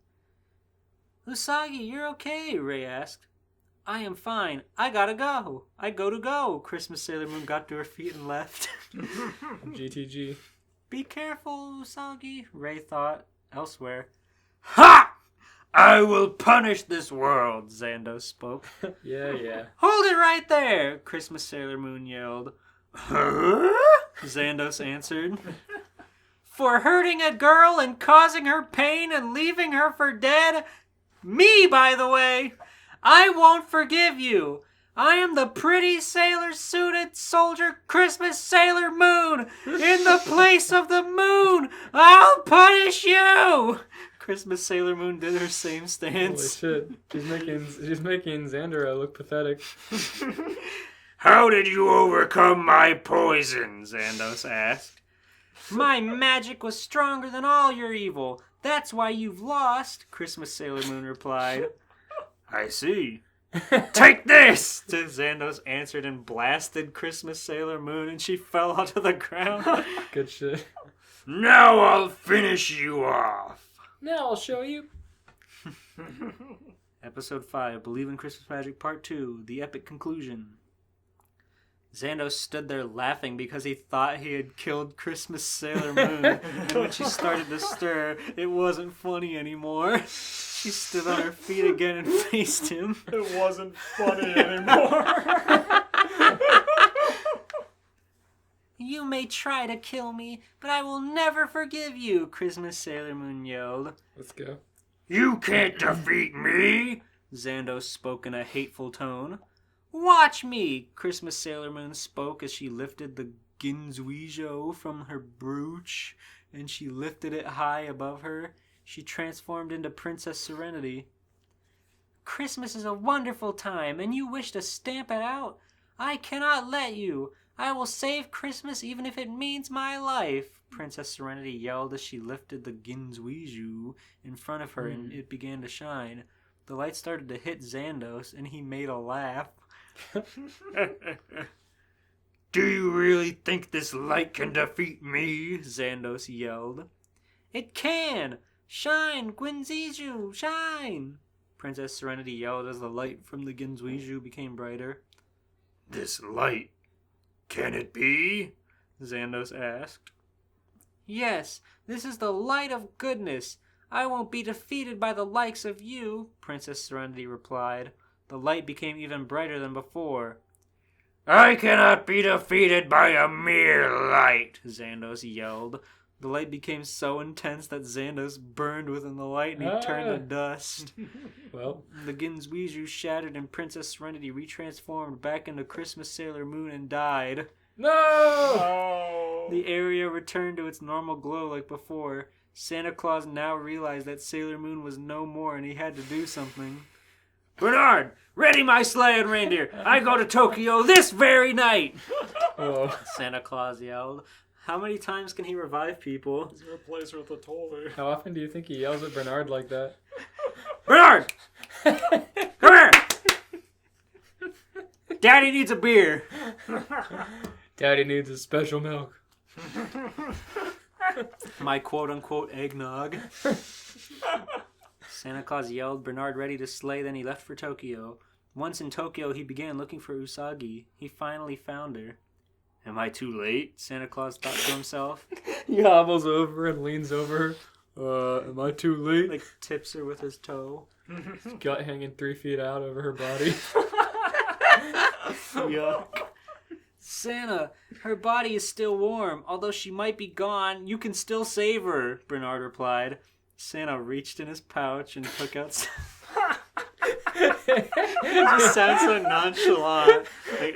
Usagi, you're okay, Ray asked. I am fine. I gotta go. I go to go. Christmas Sailor Moon got to her feet and left. GTG. Be careful, Usagi, Ray thought elsewhere. Ha! I will punish this world, Xandos spoke. Yeah. Hold it right there, Christmas Sailor Moon yelled. Huh? Xandos answered. For hurting a girl and causing her pain and leaving her for dead? Me, by the way. I won't forgive you. I am the pretty sailor-suited soldier Christmas Sailor Moon. In the place of the moon, I'll punish you. Christmas Sailor Moon did her same Holy stance. shit. She's making Xandra look pathetic. How did you overcome my poison? Xandos asked. My magic was stronger than all your evil. That's why you've lost, Christmas Sailor Moon replied. I see. Take this! Xandos answered and blasted Christmas Sailor Moon, and she fell onto the ground. Good shit. Now I'll finish you off. Now I'll show you. Episode 5, Believe in Christmas Magic Part 2, The Epic Conclusion. Xandos stood there laughing because he thought he had killed Christmas Sailor Moon. And when she started to stir, it wasn't funny anymore. She stood on her feet again and faced him. It wasn't funny anymore. You may try to kill me, but I will never forgive you, Christmas Sailor Moon yelled. Let's go. You can't defeat me. Xandos spoke in a hateful tone. Watch me, Christmas Sailor Moon spoke as she lifted the Ginzuijo from her brooch, and she lifted it high above her. She transformed into Princess Serenity. Christmas is a wonderful time, and you wish to stamp it out? I cannot let you. I will save Christmas even if it means my life, Princess Serenity yelled as she lifted the Ginzuijo in front of her and it began to shine. The light started to hit Xandos, and he made a laugh. Do you really think this light can defeat me? Xandos yelled. It can! Shine, Ginzuijo, shine! Princess Serenity yelled as the light from the Ginzuijo became brighter. This light, can it be? Xandos asked. Yes, this is the light of goodness. I won't be defeated by the likes of you, Princess Serenity replied. The light became even brighter than before. I cannot be defeated by a mere light, Xandos yelled. The light became so intense that Xandos burned within the light and he turned to dust. Well, The Ginzuijo shattered and Princess Serenity retransformed back into Christmas Sailor Moon and died. no! Oh. The area returned to its normal glow like before. Santa Claus now realized that Sailor Moon was no more and he had to do something. Bernard, ready my sleigh and reindeer. I go to Tokyo this very night. Whoa. Santa Claus yelled. How many times can he revive people? He's gonna replace her with a toy. How often do you think he yells at Bernard like that? Bernard, come here. Daddy needs a beer. Daddy needs a special milk. My quote-unquote eggnog. Santa Claus yelled Bernard ready to slay, then he left for Tokyo. Once in Tokyo, he began looking for Usagi. He finally found her. Am I too late? Santa Claus thought to himself. He hobbles over and leans over her. Am I too late? Like tips her with his toe. His gut hanging 3 feet out over her body. Yuck. Santa, her body is still warm. Although she might be gone, you can still save her, Bernard replied. Santa reached in his pouch and took out some... It just sounds so nonchalant. Like,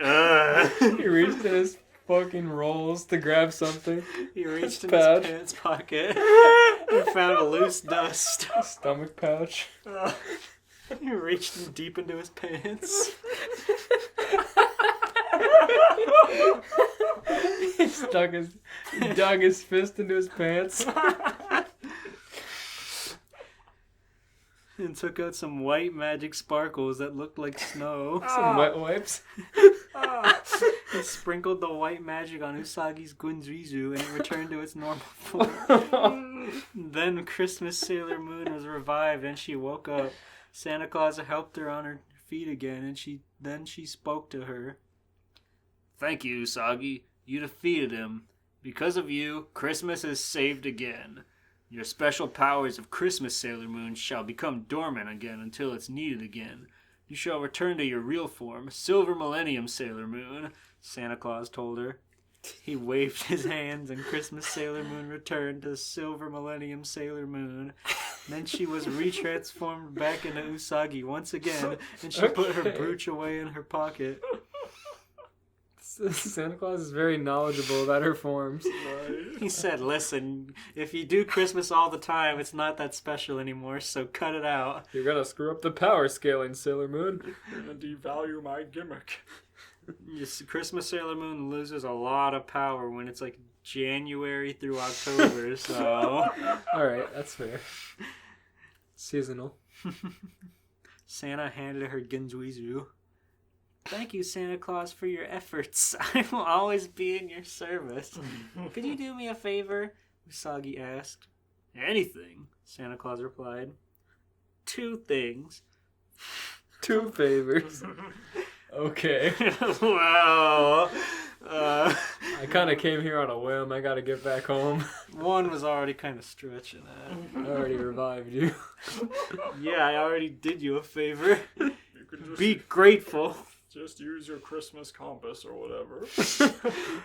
He reached in his fucking rolls to grab something. He reached in Pouch. his pants pocket and found a loose dust. Stomach pouch. He reached deep into his pants. He dug his fist into his pants. And took out some white magic sparkles that looked like snow. Some wet wipes. He sprinkled the white magic on Usagi's Ginzuijo and it returned to its normal form. Then Christmas Sailor Moon was revived and she woke up. Santa Claus helped her on her feet again and she spoke to her. Thank you, Usagi. You defeated him. Because of you, Christmas is saved again. Your special powers of Christmas, Sailor Moon, shall become dormant again until it's needed again. You shall return to your real form, Silver Millennium Sailor Moon, Santa Claus told her. He waved his hands and Christmas Sailor Moon returned to Silver Millennium Sailor Moon. Then she was retransformed back into Usagi once again, and she put her brooch away in her pocket. Santa Claus is very knowledgeable about her forms. He said, listen, if you do Christmas all the time, it's not that special anymore, so cut it out. You're gonna screw up the power scaling, Sailor Moon. And devalue my gimmick. Yes, Christmas Sailor Moon loses a lot of power when it's like January through October, so... Alright, that's fair. Seasonal. Santa handed her Ginzuizu. Thank you, Santa Claus, for your efforts. I will always be in your service. Could you do me a favor? Usagi asked. Anything, Santa Claus replied. 2 things. 2 favors. Okay. Wow. I kind of came here on a whim. I gotta get back home. 1 was already kind of stretching that. I already revived you. Yeah, I already did you a favor. You could just, Be grateful. just use your Christmas compass or whatever.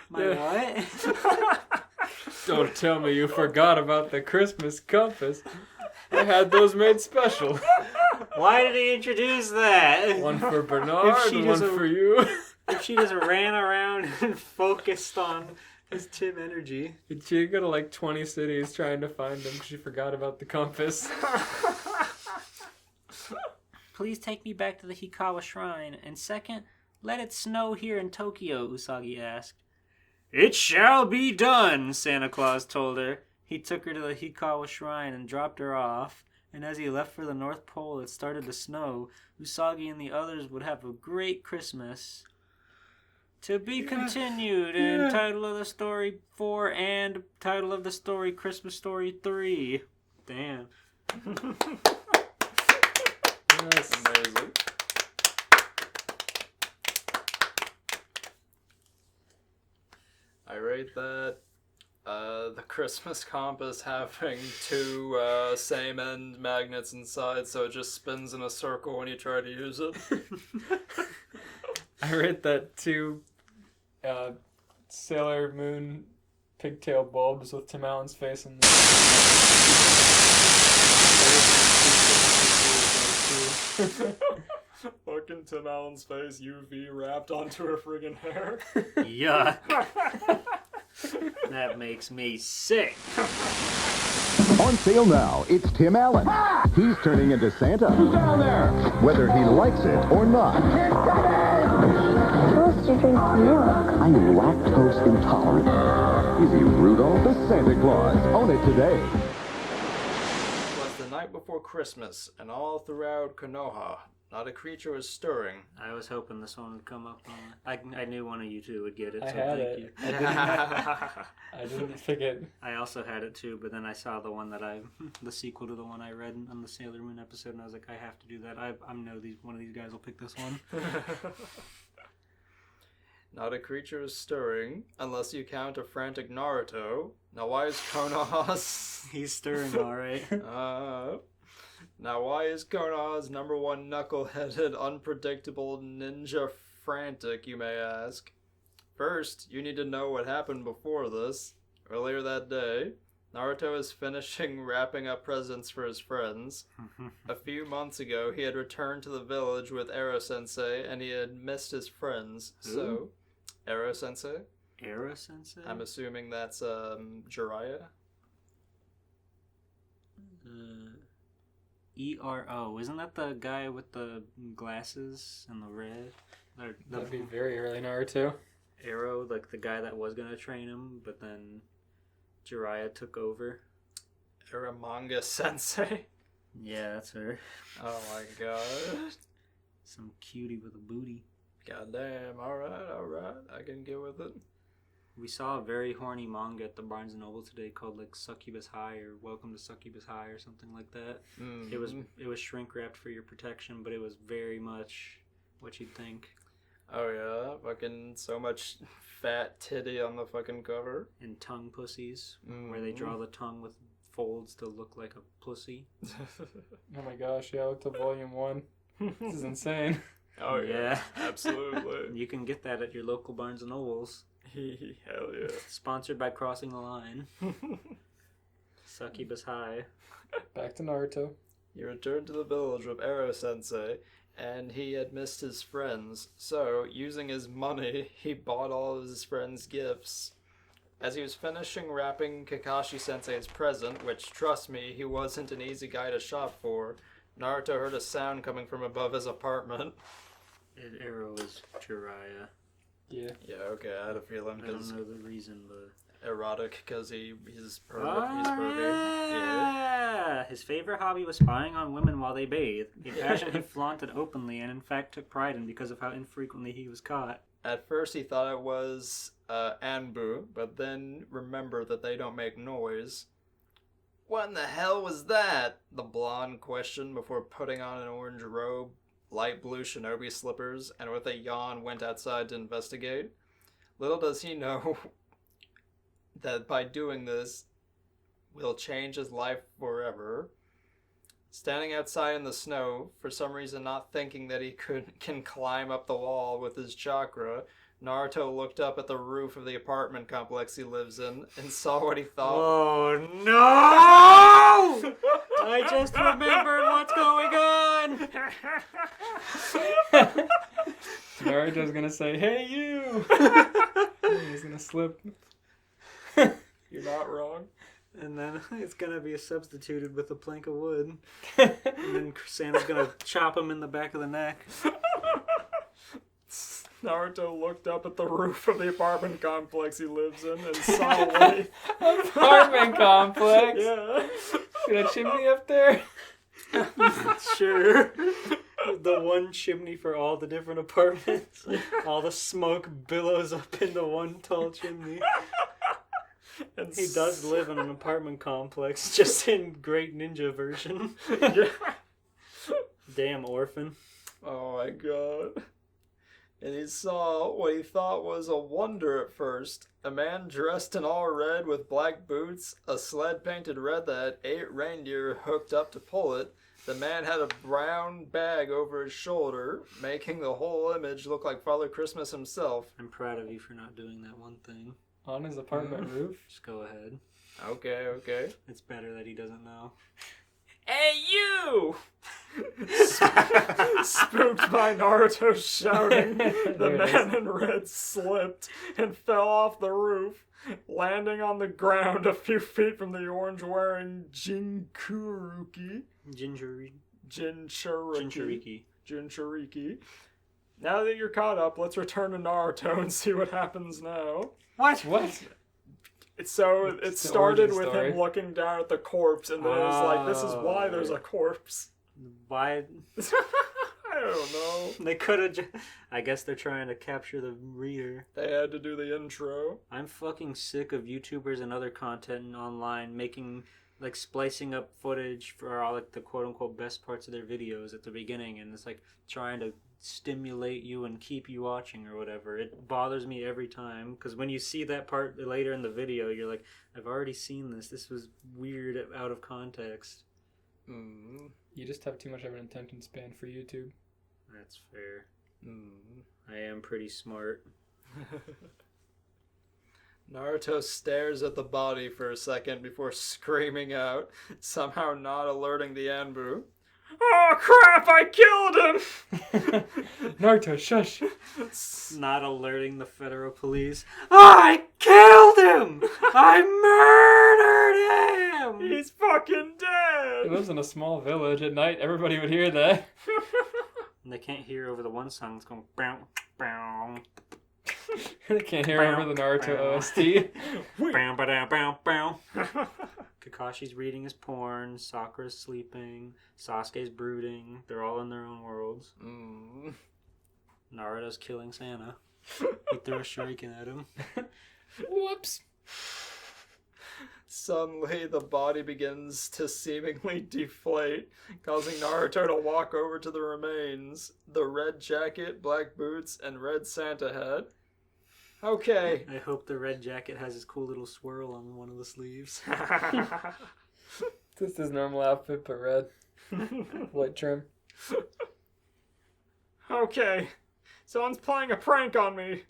My Yeah. what? Don't tell me you forgot about the Christmas compass. I had those made special. Why did he introduce that? One for Bernard If she and one doesn't- for you. If she just ran around and focused on his Tim energy. She go to like 20 cities trying to find him because she forgot about the compass. Please take me back to the Hikawa Shrine. And second, let it snow here in Tokyo, Usagi asked. It shall be done, Santa Claus told her. He took her to the Hikawa Shrine and dropped her off. And as he left for the North Pole, it started to snow. Usagi and the others would have a great Christmas. To be continued in title of the story 4 and title of the story Christmas Story 3. Damn. Yes. Amazing. I rate that the Christmas compass having 2 same end magnets inside, so it just spins in a circle when you try to use it. I rate that 2 Sailor Moon pigtail bulbs with Tim Allen's face in them. Fucking Tim Allen's face UV wrapped onto her friggin' hair. Yuck. That makes me sick. On sale now, it's Tim Allen. He's turning into Santa. Who's down there? Whether he likes it or not. Supposed to drink milk. I'm lactose intolerant. Is he Rudolph the Santa Claus? Own it today. It was the night before Christmas, and all throughout Konoha, not a creature was stirring. I was hoping this one would come up on. I knew one of you two would get it, I so had thank it. you. I didn't pick it. I also had it too, but then I saw the one the sequel to the one I read on the Sailor Moon episode, and I was like, I have to do that. I know one of these guys will pick this one. Not a creature is stirring, unless you count a frantic Naruto. Now why is Konoha's... He's stirring, all right. Now why is Konoha's #1 knuckle-headed, unpredictable ninja frantic, you may ask? First, you need to know what happened before this. Earlier that day, Naruto is finishing wrapping up presents for his friends. A few months ago, he had returned to the village with Ero-sensei, and he had missed his friends. Who? So, Ero-sensei? Ero-sensei? I'm assuming that's, Jiraiya? ERO. Isn't that the guy with the glasses and the red? That'd be very early Naruto. Arrow, like the guy that was gonna train him, but then Jiraiya took over. Manga Sensei? Yeah, that's her. Oh my god. Some cutie with a booty. Goddamn, alright, I can get with it. We saw a very horny manga at the Barnes & Noble today called like Succubus High or Welcome to Succubus High or something like that. It was shrink wrapped for your protection, but it was very much what you'd think. Oh yeah, fucking so much fat titty on the fucking cover. And tongue pussies, where they draw the tongue with folds to look like a pussy. Oh my gosh, yeah, look to volume 1. This is insane. Oh yeah, Yeah. absolutely. You can get that at your local Barnes & Nobles. Hell yeah. Sponsored by Crossing the Line. Succubus High. Back to Naruto. He returned to the village with Ero Sensei, and he had missed his friends. So, using his money, he bought all of his friends gifts. As he was finishing wrapping Kakashi Sensei's present, which, trust me, he wasn't an easy guy to shop for, Naruto heard a sound coming from above his apartment. And Arrow is Jiraiya. Yeah. Yeah, okay, I had a feeling, I don't because know the reason, but... erotic, because he's pervy. He's pervy. Yeah. Yeah. His favorite hobby was spying on women while they bathed. He passionately flaunted openly and in fact took pride in because of how infrequently he was caught. At first he thought it was Anbu, but then remembered that they don't make noise. What in the hell was that? The blonde questioned before putting on an orange robe, light blue shinobi slippers, and with a yawn went outside to investigate. Little does he know that by doing this will change his life forever. Standing outside in the snow, for some reason not thinking that he can climb up the wall with his chakra, Naruto looked up at the roof of the apartment complex he lives in and saw what he thought. Oh no! I just remembered what's going on! Naruto's gonna say, "Hey, you!" He's gonna slip. You're not wrong. And then it's gonna be substituted with a plank of wood. And then Santa's gonna chop him in the back of the neck. Naruto looked up at the roof of the apartment complex he lives in and saw what he... Apartment complex. Yeah. Got a chimney up there. Sure. The one chimney for all the different apartments. All the smoke billows up into one tall chimney. And He does live in an apartment complex, just in Great Ninja version. Yeah. Damn orphan. Oh my god. And he saw what he thought was a wonder at first. A man dressed in all red with black boots, a sled painted red that had 8 reindeer hooked up to pull it. The man had a brown bag over his shoulder, making the whole image look like Father Christmas himself. I'm proud of you for not doing that one thing. On his apartment roof. Just go ahead. Okay. It's better that he doesn't know. Hey, you! Spooked by Naruto shouting, the There it man in red slipped and fell off the roof, landing on the ground a few feet from the orange-wearing Jinchuruki. Jinchuriki. Now that you're caught up, let's return to Naruto and see what happens now. What? It the started origin with story. him looking down at the corpse, and then it was like, this is why there's a corpse. Why? I don't know. They could have I guess they're trying to capture the reader. They had to do the intro. I'm fucking sick of YouTubers and other content online making, like, splicing up footage for all, like, the quote-unquote best parts of their videos at the beginning, and it's, like, trying to stimulate you and keep you watching or whatever. It bothers me every time, because when you see that part later in the video, you're like, I've already seen this. This was weird out of context. You just have too much of an attention span for YouTube. That's fair. I am pretty smart. Naruto stares at the body for a second before screaming out, somehow not alerting the Anbu. Oh crap, I killed him! Naruto, shush. Not alerting the federal police. I killed him! I murdered him! He's fucking He dead! lives in a small village. At night, everybody would hear that. And they can't hear over the one song that's going bow, bow, They can't hear over the Naruto OST. bow, bow, bow, bow. Kakashi's reading his porn, Sakura's sleeping, Sasuke's brooding. They're all in their own worlds. Naruto's killing Santa. He threw a shuriken at him. Whoops. Suddenly, the body begins to seemingly deflate, causing Naruto to walk over to the remains. The red jacket, black boots, and red Santa hat. Okay. I hope the red jacket has his cool little swirl on one of the sleeves. Just his normal outfit, but red. White trim. Okay. Someone's playing a prank on me.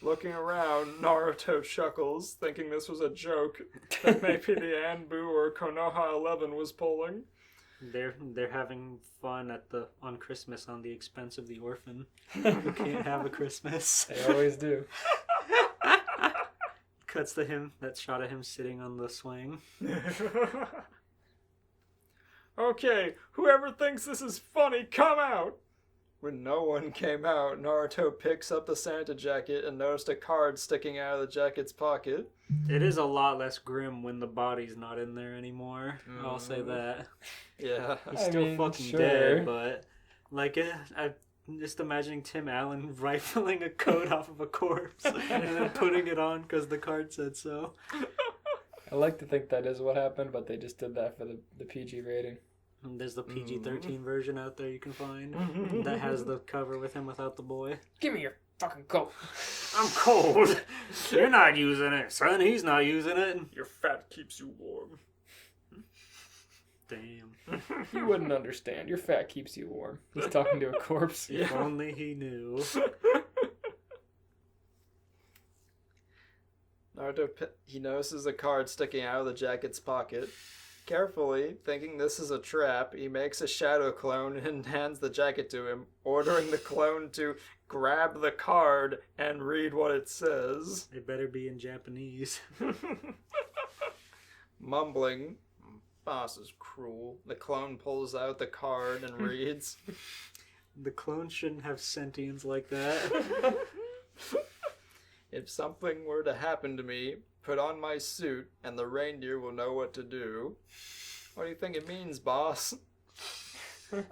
Looking around, Naruto chuckles, thinking this was a joke that maybe the Anbu or Konoha 11 was pulling. They're having fun on Christmas on the expense of the orphan who can't have a Christmas. They always do. Cuts to him, that shot of him sitting on the swing. Okay, whoever thinks this is funny, come out! When no one came out, Naruto picks up the Santa jacket and noticed a card sticking out of the jacket's pocket. It is a lot less grim when the body's not in there anymore. I'll say that. Yeah. He's still fucking sure. dead, but I'm just imagining Tim Allen rifling a coat off of a corpse and then putting it on because the card said so. I like to think that is what happened, but they just did that for the PG rating. And there's the PG-13 version out there you can find that has the cover with him without the boy. Give me your fucking coat. I'm cold. You're not using it, son. He's not using it. Your fat keeps you warm. Damn. You wouldn't understand. Your fat keeps you warm. He's talking to a corpse. If only he knew. Naruto, he notices a card sticking out of the jacket's pocket. Carefully, thinking this is a trap, he makes a shadow clone and hands the jacket to him, ordering the clone to grab the card and read what it says. It better be in Japanese. Mumbling, "Boss is cruel," the clone pulls out the card and reads, The clone shouldn't have sentience like that. "If something were to happen to me, put on my suit and the reindeer will know what to do." What do you think it means, boss?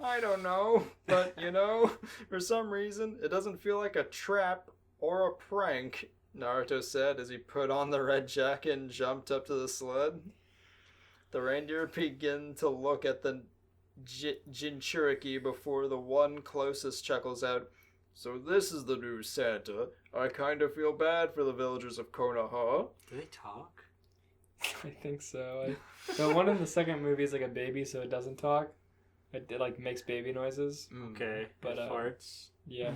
I don't know, but for some reason, it doesn't feel like a trap or a prank, Naruto said as he put on the red jacket and jumped up to the sled. The reindeer begin to look at the Jinchuriki before the one closest chuckles out, "So this is the new Santa. I kind of feel bad for the villagers of Konoha." Do they talk? I think so. The one in the second movie is like a baby, so it doesn't talk. It like makes baby noises. Okay. But, It farts. Yeah.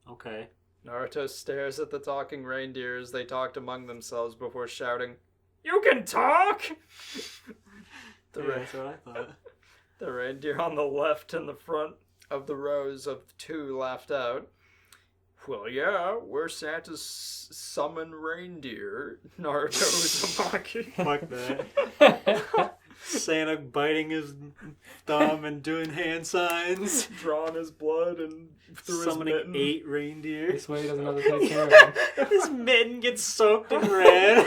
Okay. Naruto stares at the talking reindeer as they talked among themselves before shouting, "You can talk!" That's what I thought. The reindeer on the left and the front of the rows of two laughed out. "Well, yeah, we're Santa's summon reindeer," Naruto Uzumaki. Fuck that. Santa biting his thumb and doing hand signs. Drawing his blood and through Summoning his mitten. 8 reindeer. This way he doesn't have to take care of them. His mitten gets soaked in red.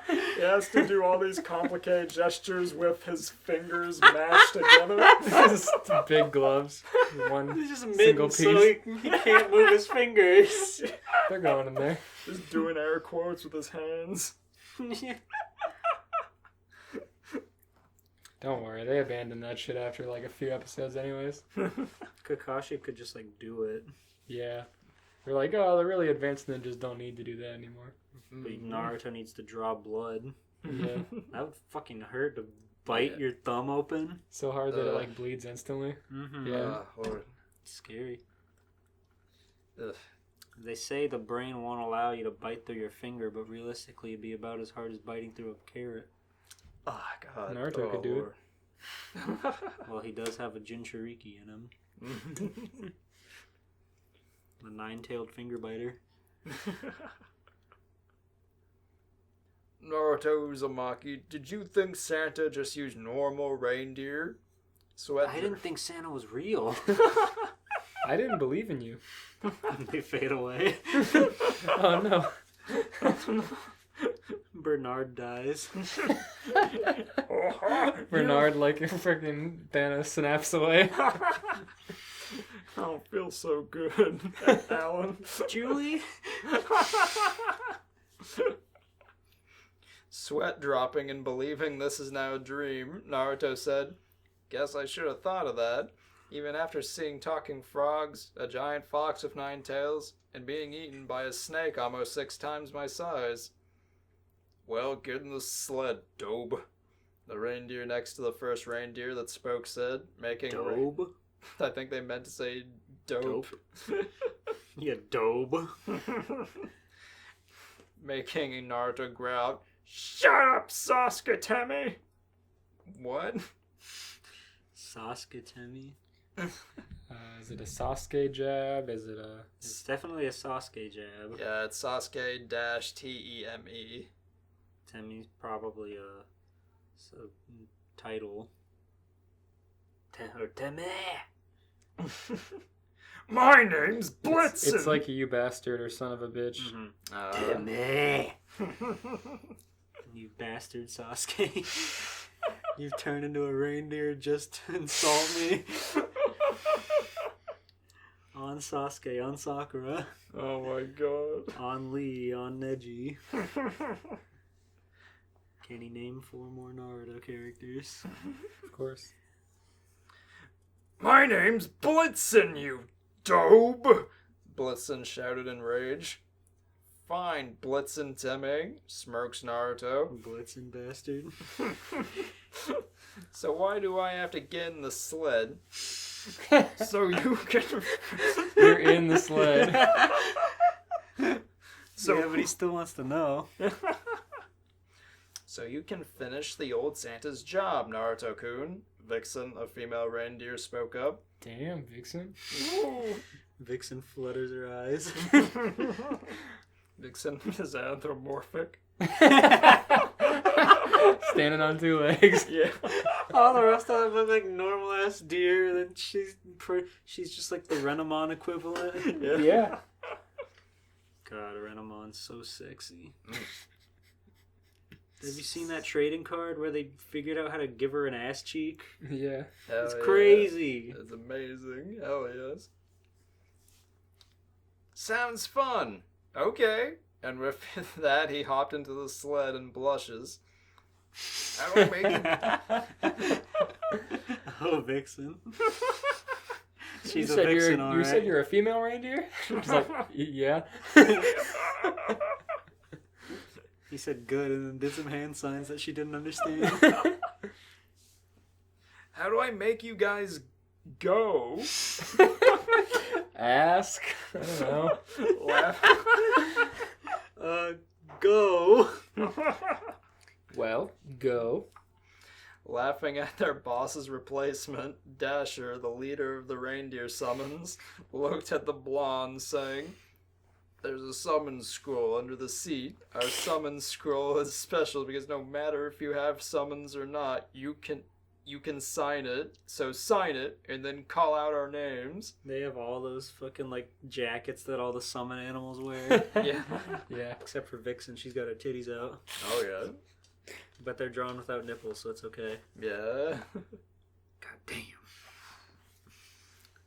He has to do all these complicated gestures with his fingers mashed together. Just big gloves. One He's just single mitten piece. so he can't move his fingers. They're going in there. Just doing air quotes with his hands. Don't worry, they abandoned that shit after like a few episodes anyways. Kakashi could just do it. Yeah. They're like, oh, the really advanced ninjas don't need to do that anymore. But Naruto needs to draw blood. Yeah. That would fucking hurt to bite your thumb open. So hard that it like bleeds instantly. Mm-hmm. Yeah. Lord. Scary. Ugh. They say the brain won't allow you to bite through your finger, but realistically it'd be about as hard as biting through a carrot. Oh, God. Naruto could do Lord. it. Well, he does have a Jinchuriki in him. The 9-tailed finger biter. Naruto Uzumaki, did you think Santa just used normal reindeer? I didn't think Santa was real. I didn't believe in you. They fade away. Oh no. Bernard dies. Bernard like freaking Thanos snaps away. I don't feel so good, Alan. Julie? Sweat dropping and believing this is now a dream, Naruto said, "Guess I should have thought of that. Even after seeing talking frogs, a giant fox with 9 tails, and being eaten by a snake almost 6 times my size." "Well, get in the sled, Dobe," the reindeer next to the first reindeer that spoke said, making... Dobe? I think they meant to say dope. Yeah, Dobe. Making Naruto growl, "Shut up, Sasuke Temi!" What? Sasuke Temi? Is it a Sasuke jab? Is it a... It's definitely a Sasuke jab. Yeah, it's Sasuke-Teme. Temi's probably a title. Temi! My name's Blitzen! It's like you bastard or son of a bitch. Mm-hmm. Temi! You bastard, Sasuke. You've turned into a reindeer just to insult me. On Sasuke, on Sakura, Oh my god. on Lee, on Neji. Can he name 4 more Naruto characters? Of course. My name's Blitzen, you dope! Blitzen shouted in rage. Fine, Blitzen Teme, smirks Naruto. Blitzen bastard. So why do I have to get in the sled? So you can... You're in the sled. So, yeah, but he still wants to know. So you can finish the old Santa's job, Naruto-kun. Vixen, a female reindeer, spoke up. Damn, Vixen. Vixen flutters her eyes. Vixen is anthropomorphic. Standing on 2 legs. Yeah. All the rest of them look like normal ass deer. Then she's just like the Renamon equivalent. Yeah. God, Renamon's so sexy. Have you seen that trading card where they figured out how to give her an ass cheek? Yeah. Hell It's yeah. crazy. It's amazing. Hell yes. Sounds fun. Okay. And with that, he hopped into the sled and blushes. How do I make Oh, Vixen. She's You a said Vixen, you're, all you right. said you're a female reindeer? She's like, yeah. He said good and then did some hand signs that she didn't understand. How do I make you guys go? Ask. I don't know. Laugh. Go. Well, go. Laughing at their boss's replacement, Dasher, the leader of the reindeer summons, looked at the blonde, saying, "There's a summons scroll under the seat. Our summons scroll is special because no matter if you have summons or not, you can sign it. So sign it and then call out our names." They have all those fucking like jackets that all the summon animals wear. Yeah. Yeah. Except for Vixen, she's got her titties out. Oh yeah. But they're drawn without nipples, so it's okay. Yeah. God damn.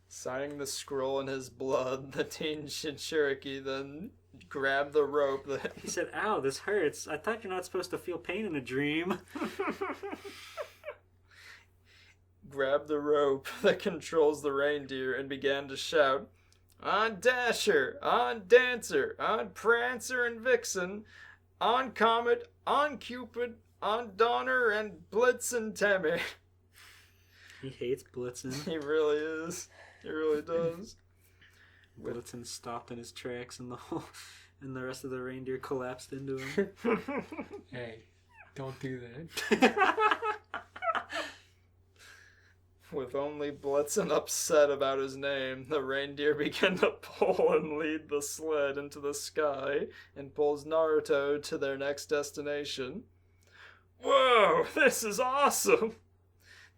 Signing the scroll in his blood, the teen Shinchuriki then grabbed the rope that... He said, "Ow, this hurts. I thought you're not supposed to feel pain in a dream." grabbed the rope that controls the reindeer and began to shout, "On Dasher, on Dancer, on Prancer and Vixen, on Comet, on Cupid, on Donner and Blitzen Temi." He hates Blitzen. He really is. He really does. Blitzen stopped in his tracks and the rest of the reindeer collapsed into him. Hey, don't do that. With only Blitzen upset about his name, the reindeer began to pull and lead the sled into the sky and pulls Naruto to their next destination. Whoa, this is awesome!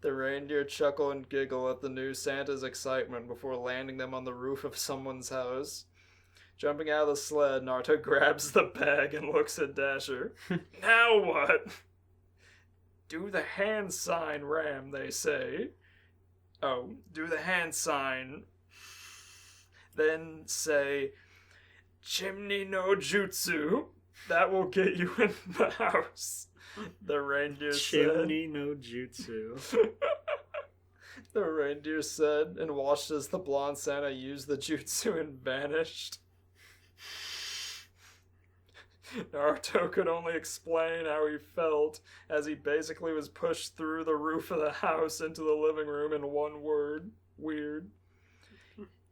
The reindeer chuckle and giggle at the new Santa's excitement before landing them on the roof of someone's house. Jumping out of the sled, Naruto grabs the bag and looks at Dasher. Now what? Do the hand sign, Ram, they say. Oh, do the hand sign. Then say, Chimney no Jutsu. That will get you in the house, the reindeer Chimney no jutsu. said. The reindeer said, and watched as the blonde Santa used the jutsu and vanished. Naruto could only explain how he felt, as he basically was pushed through the roof of the house into the living room in one word: weird.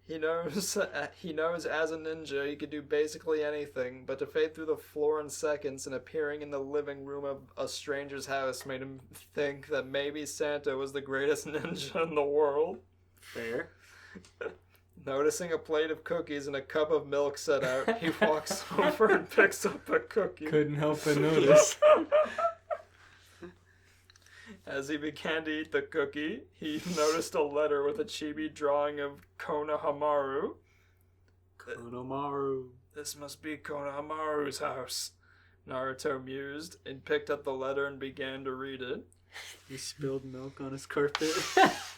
He knows as a ninja he could do basically anything, but to fade through the floor in seconds and appearing in the living room of a stranger's house made him think that maybe Santa was the greatest ninja in the world. Fair. Noticing a plate of cookies and a cup of milk set out, he walks over and picks up a cookie. Couldn't help but notice. As he began to eat the cookie, he noticed a letter with a chibi drawing of Konohamaru. Konohamaru. This must be Konohamaru's house, Naruto mused, and picked up the letter and began to read it. He spilled milk on his carpet.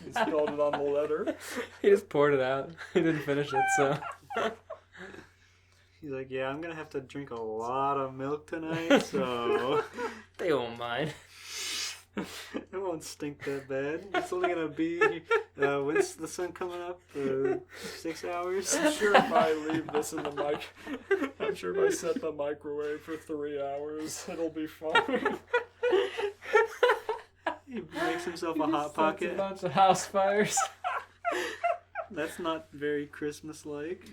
He spelled it on the letter. He just poured it out. He didn't finish it, so. He's like, yeah, I'm gonna have to drink a lot of milk tonight, so They won't mind. it won't stink that bad. It's only gonna be, when's the sun coming up? 6 hours? I'm sure if I leave this in the I'm sure if I set the microwave for 3 hours, it'll be fine. He makes himself a He hot just starts pocket. A bunch of house fires. That's not very Christmas-like.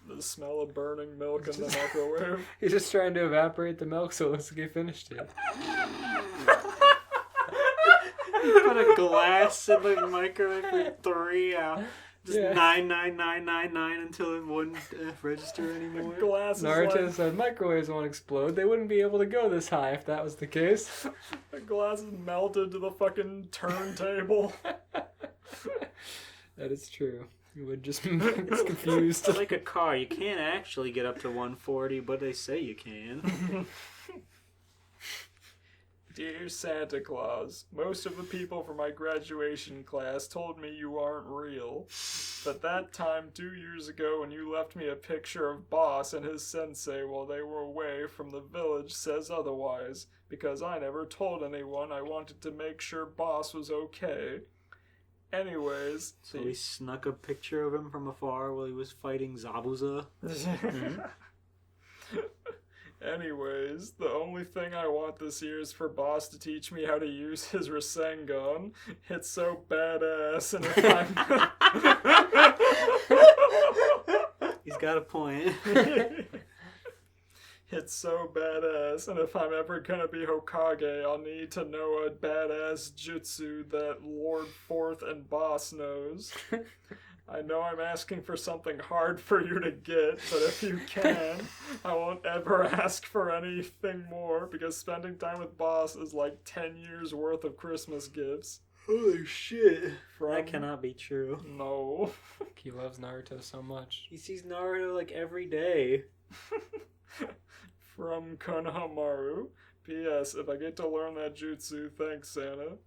The smell of burning milk in the microwave. He's just trying to evaporate the milk so it looks like he finished it. You put a glass in the microwave for 3 hours. Just Yeah. 99999 until it wouldn't register anymore. Glass is Naruto like, said microwaves won't explode. They wouldn't be able to go this high if that was the case. the glass is melted to the fucking turntable. That is true. You would just it's confused. It's like a car. You can't actually get up to 140, but they say you can. Dear Santa Claus, most of the people from my graduation class told me you aren't real. But that time 2 years ago when you left me a picture of Boss and his sensei while they were away from the village says otherwise, because I never told anyone. I wanted to make sure Boss was okay. Anyways. So we snuck a picture of him from afar while he was fighting Zabuza. Anyways, the only thing I want this year is for Boss to teach me how to use his Rasengan. It's so badass, and if I'm... He's got a point. It's so badass, and if I'm ever gonna be Hokage, I'll need to know a badass jutsu that Lord Fourth and Boss knows. I know I'm asking for something hard for you to get, but if you can, I won't ever ask for anything more, because spending time with Boss is like 10 years worth of Christmas gifts. Holy shit. From... That cannot be true. No. He loves Naruto so much. He sees Naruto like every day. From Konohamaru. P.S. If I get to learn that jutsu, thanks, Santa.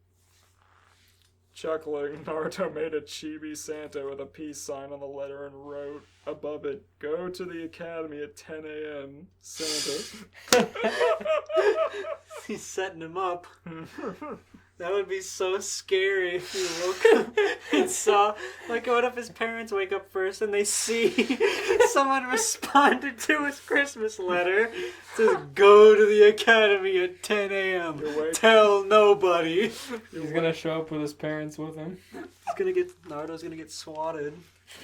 Chuckling, Naruto made a chibi Santa with a peace sign on the letter and wrote above it, "Go to the academy at 10 a.m. Santa." He's setting him up. That would be so scary if he woke up and saw, like, what if his parents wake up first and they see someone responded to his Christmas letter? It says, "Go to the academy at 10 a.m. Tell nobody." He's gonna show up with his parents with him. Naruto's gonna get swatted.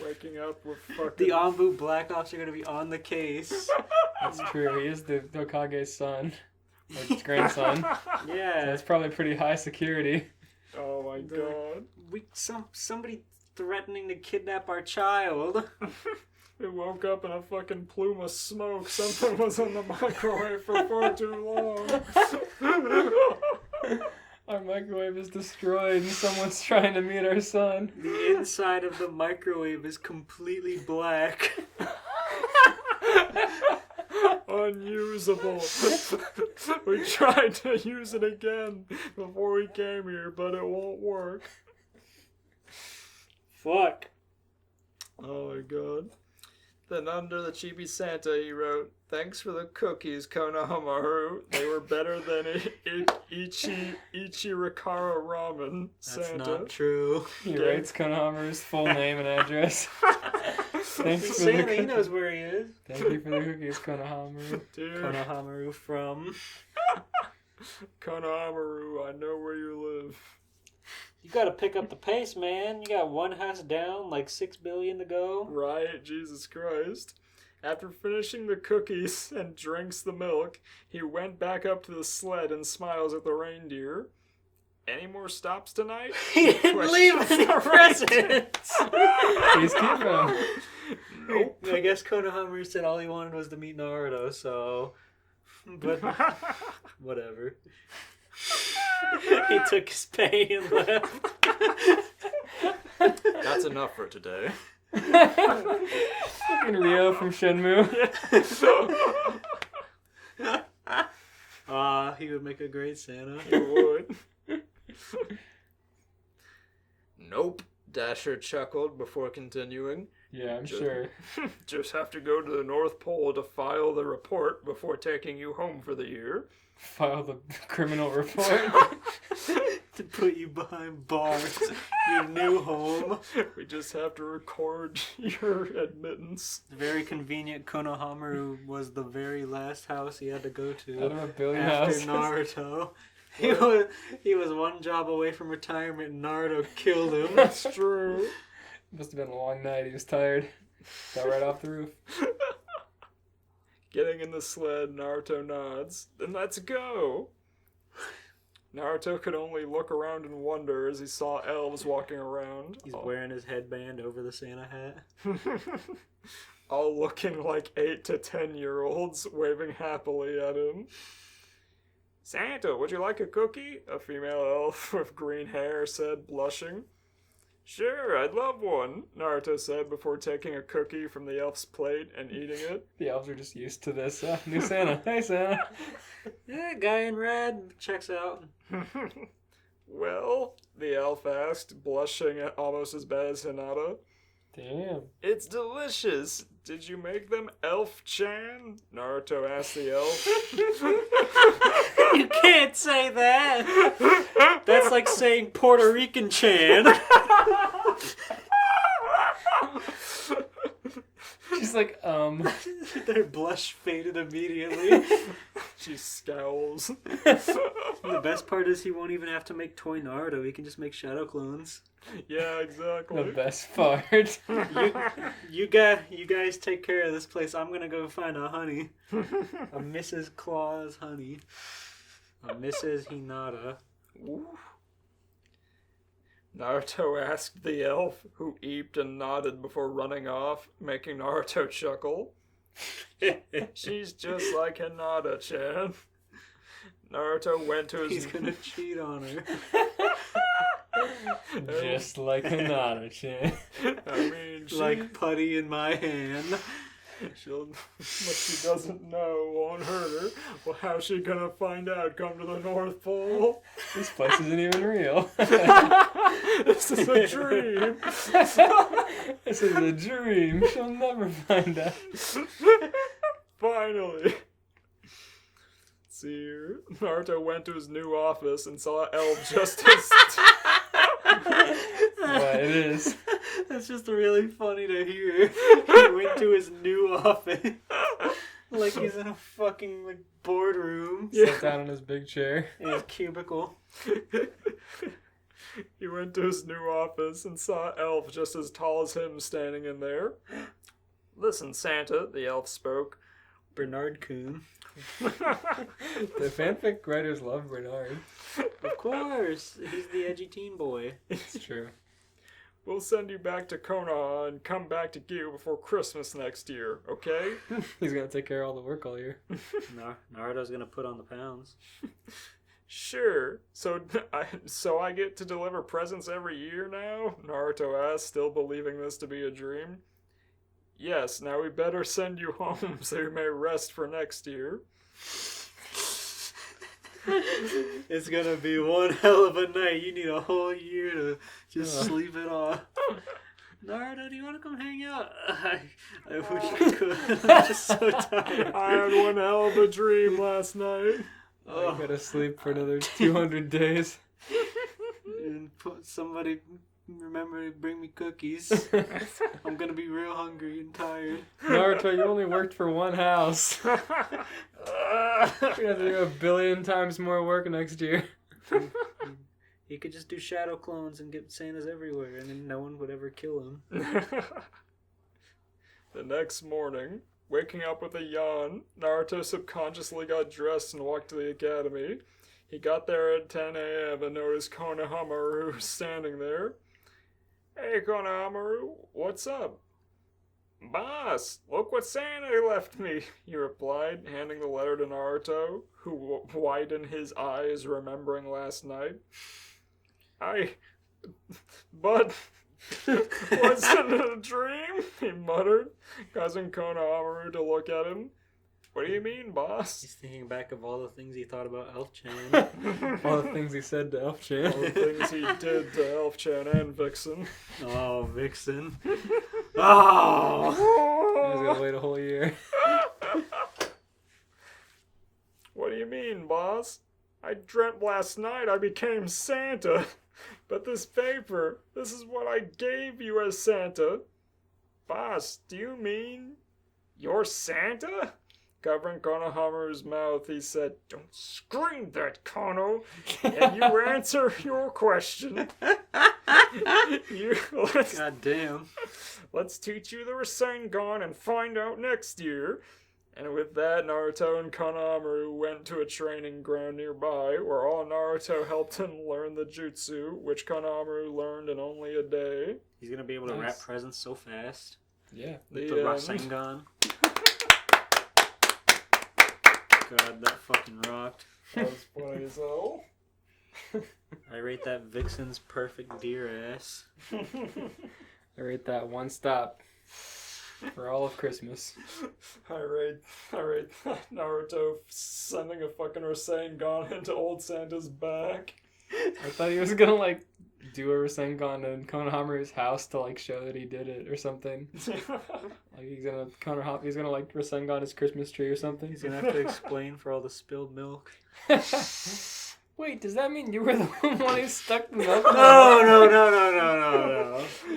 Waking up with fucking... The Anbu Black Ops are gonna be on the case. That's true. He is the Hokage's son. Or his grandson. So Yeah. that's probably pretty high security. Oh my god. Somebody threatening to kidnap our child. It woke up in a fucking plume of smoke. Something was in the microwave for far too long. Our microwave is destroyed and someone's trying to meet our son. The inside of the microwave is completely black. Unusable. We tried to use it again before we came here, but it won't work. Fuck. Oh my god. Then under the chibi Santa, he wrote, "Thanks for the cookies, Konohamaru. They were better than Ichirikara ramen, That's Santa." not true. He writes Konohamaru's full name and address. Thanks for Santa, the he cookies. knows where he is. Thank you for the cookies, Konohamaru. Dude, Konohamaru from... Konohamaru, I know where you live. You gotta pick up the pace, man. You got one house down, like 6 billion to go. Right, Jesus Christ. After finishing the cookies and drinks the milk, he went back up to the sled and smiles at the reindeer. Any more stops tonight? He didn't leave any presents. Please keep him. Nope. I guess Konohamaru said all he wanted was to meet Naruto, so... But, whatever. He took his pay and left. That's enough for today. Fucking Rio from Shenmue. He would make a great Santa. He would. Nope, Dasher chuckled before continuing. Yeah, I'm sure. Just have to go to the North Pole to file the report before taking you home for the year. File the criminal report. To put you behind bars. Your new home. We just have to record your admittance. Very convenient. Konohamaru was the very last house he had to go to Out of a billion after houses. Naruto. He was one job away from retirement and Naruto killed him. That's true. Must have been a long night. He was tired. Got right off the roof. Getting in the sled, Naruto nods. Then let's go. Naruto could only look around and wonder as he saw elves walking around. He's wearing his headband over the Santa hat. All looking like 8 to 10-year-olds, waving happily at him. Santa, would you like a cookie? A female elf with green hair said, blushing. Sure, I'd love one, Naruto said before taking a cookie from the elf's plate and eating it. The elves are just used to this. New Santa. Hey, Santa. Yeah, guy in red checks out. Well, the elf asked, blushing almost as bad as Hinata. Damn. It's delicious. Did you make them, Elf-chan? Naruto asked the elf. You can't say that. That's like saying Puerto Rican Chan. She's like, Their blush faded immediately. She scowls. The best part is he won't even have to make toy Naruto. He can just make shadow clones. Yeah, the exactly. best part. You guys take care of this place. I'm gonna go find a honey. A Mrs. Claus honey. A Mrs. Hinata. Ooh. Naruto asked the elf, who eeped and nodded before running off, making Naruto chuckle. She's just like Hinata-chan. Naruto went to his... He's gonna cheat on her. Just like Hinata-chan. I mean, she... Like putty in my hand. She'll... What she doesn't know won't hurt her. Well, how's she gonna find out? Come to the North Pole? This place isn't even real. This is a dream. This is a dream. She'll never find out. Finally. See here. Naruto went to his new office and saw Elf just as... What it is. That's just really funny to hear. He went to his new office. Like he's in a fucking boardroom. Sat down in his big chair. In his cubicle. He went to his new office and saw Elf just as tall as him standing in there. Listen, Santa, the elf spoke. Bernard Coon. The fanfic writers love Bernard. Of course. He's the edgy teen boy. It's true. We'll send you back to Konoha and come back to Gyu before Christmas next year, okay? He's gonna take care of all the work all year. Naruto's gonna put on the pounds. Sure. So I get to deliver presents every year now? Naruto asked, still believing this to be a dream. Yes, now we better send you home so you may rest for next year. It's gonna be one hell of a night. You need a whole year to just sleep it off. Naruto, do you want to come hang out? I wish I could. I'm just so tired. I had one hell of a dream last night. I gotta sleep for another 200 days. And somebody remember to bring me cookies. I'm gonna be real hungry and tired. Naruto, you only worked for one house. You're gonna have to do 1 billion times more work next year. He could just do shadow clones and get Santas everywhere, and then no one would ever kill him. The next morning, waking up with a yawn, Naruto subconsciously got dressed and walked to the academy. He got there at 10 a.m. and noticed Konohamaru standing there. Hey, Konohamaru, what's up? Boss, look what Santa left me, he replied, handing the letter to Naruto, who widened his eyes remembering last night. But, was it a dream? He muttered, causing Konohamaru to look at him. What do you mean, boss? He's thinking back of all the things he thought about Elf-chan. All the things he said to Elf-chan. All the things he did to Elf-chan and Vixen. Oh, Vixen. Oh! I was gonna wait a whole year. What do you mean, boss? I dreamt last night I became Santa. But this paper, this is what I gave you as Santa. Boss, do you mean you're Santa? Covering Konohamaru's mouth, he said, Don't scream that, Kono, and you answer your question. God damn. Let's teach you the Rasengan and find out next year. And with that, Naruto and Konohamaru went to a training ground nearby, where all Naruto helped him learn the jutsu, which Konohamaru learned in only a day. He's gonna be able to wrap presents so fast. Yeah. The end. Rasengan. God, that fucking rocked. That was funny as hell. I rate that Vixen's perfect deer ass. I rate that one stop for all of Christmas. I rate Naruto sending a fucking Rasengan into old Santa's back. I thought he was gonna like do a Rasengan in Konohamaru's house to like show that he did it or something. Like he's gonna like Rasengan his Christmas tree or something. He's gonna have to explain for all the spilled milk. Wait, does that mean you were the one who stuck the milk? No.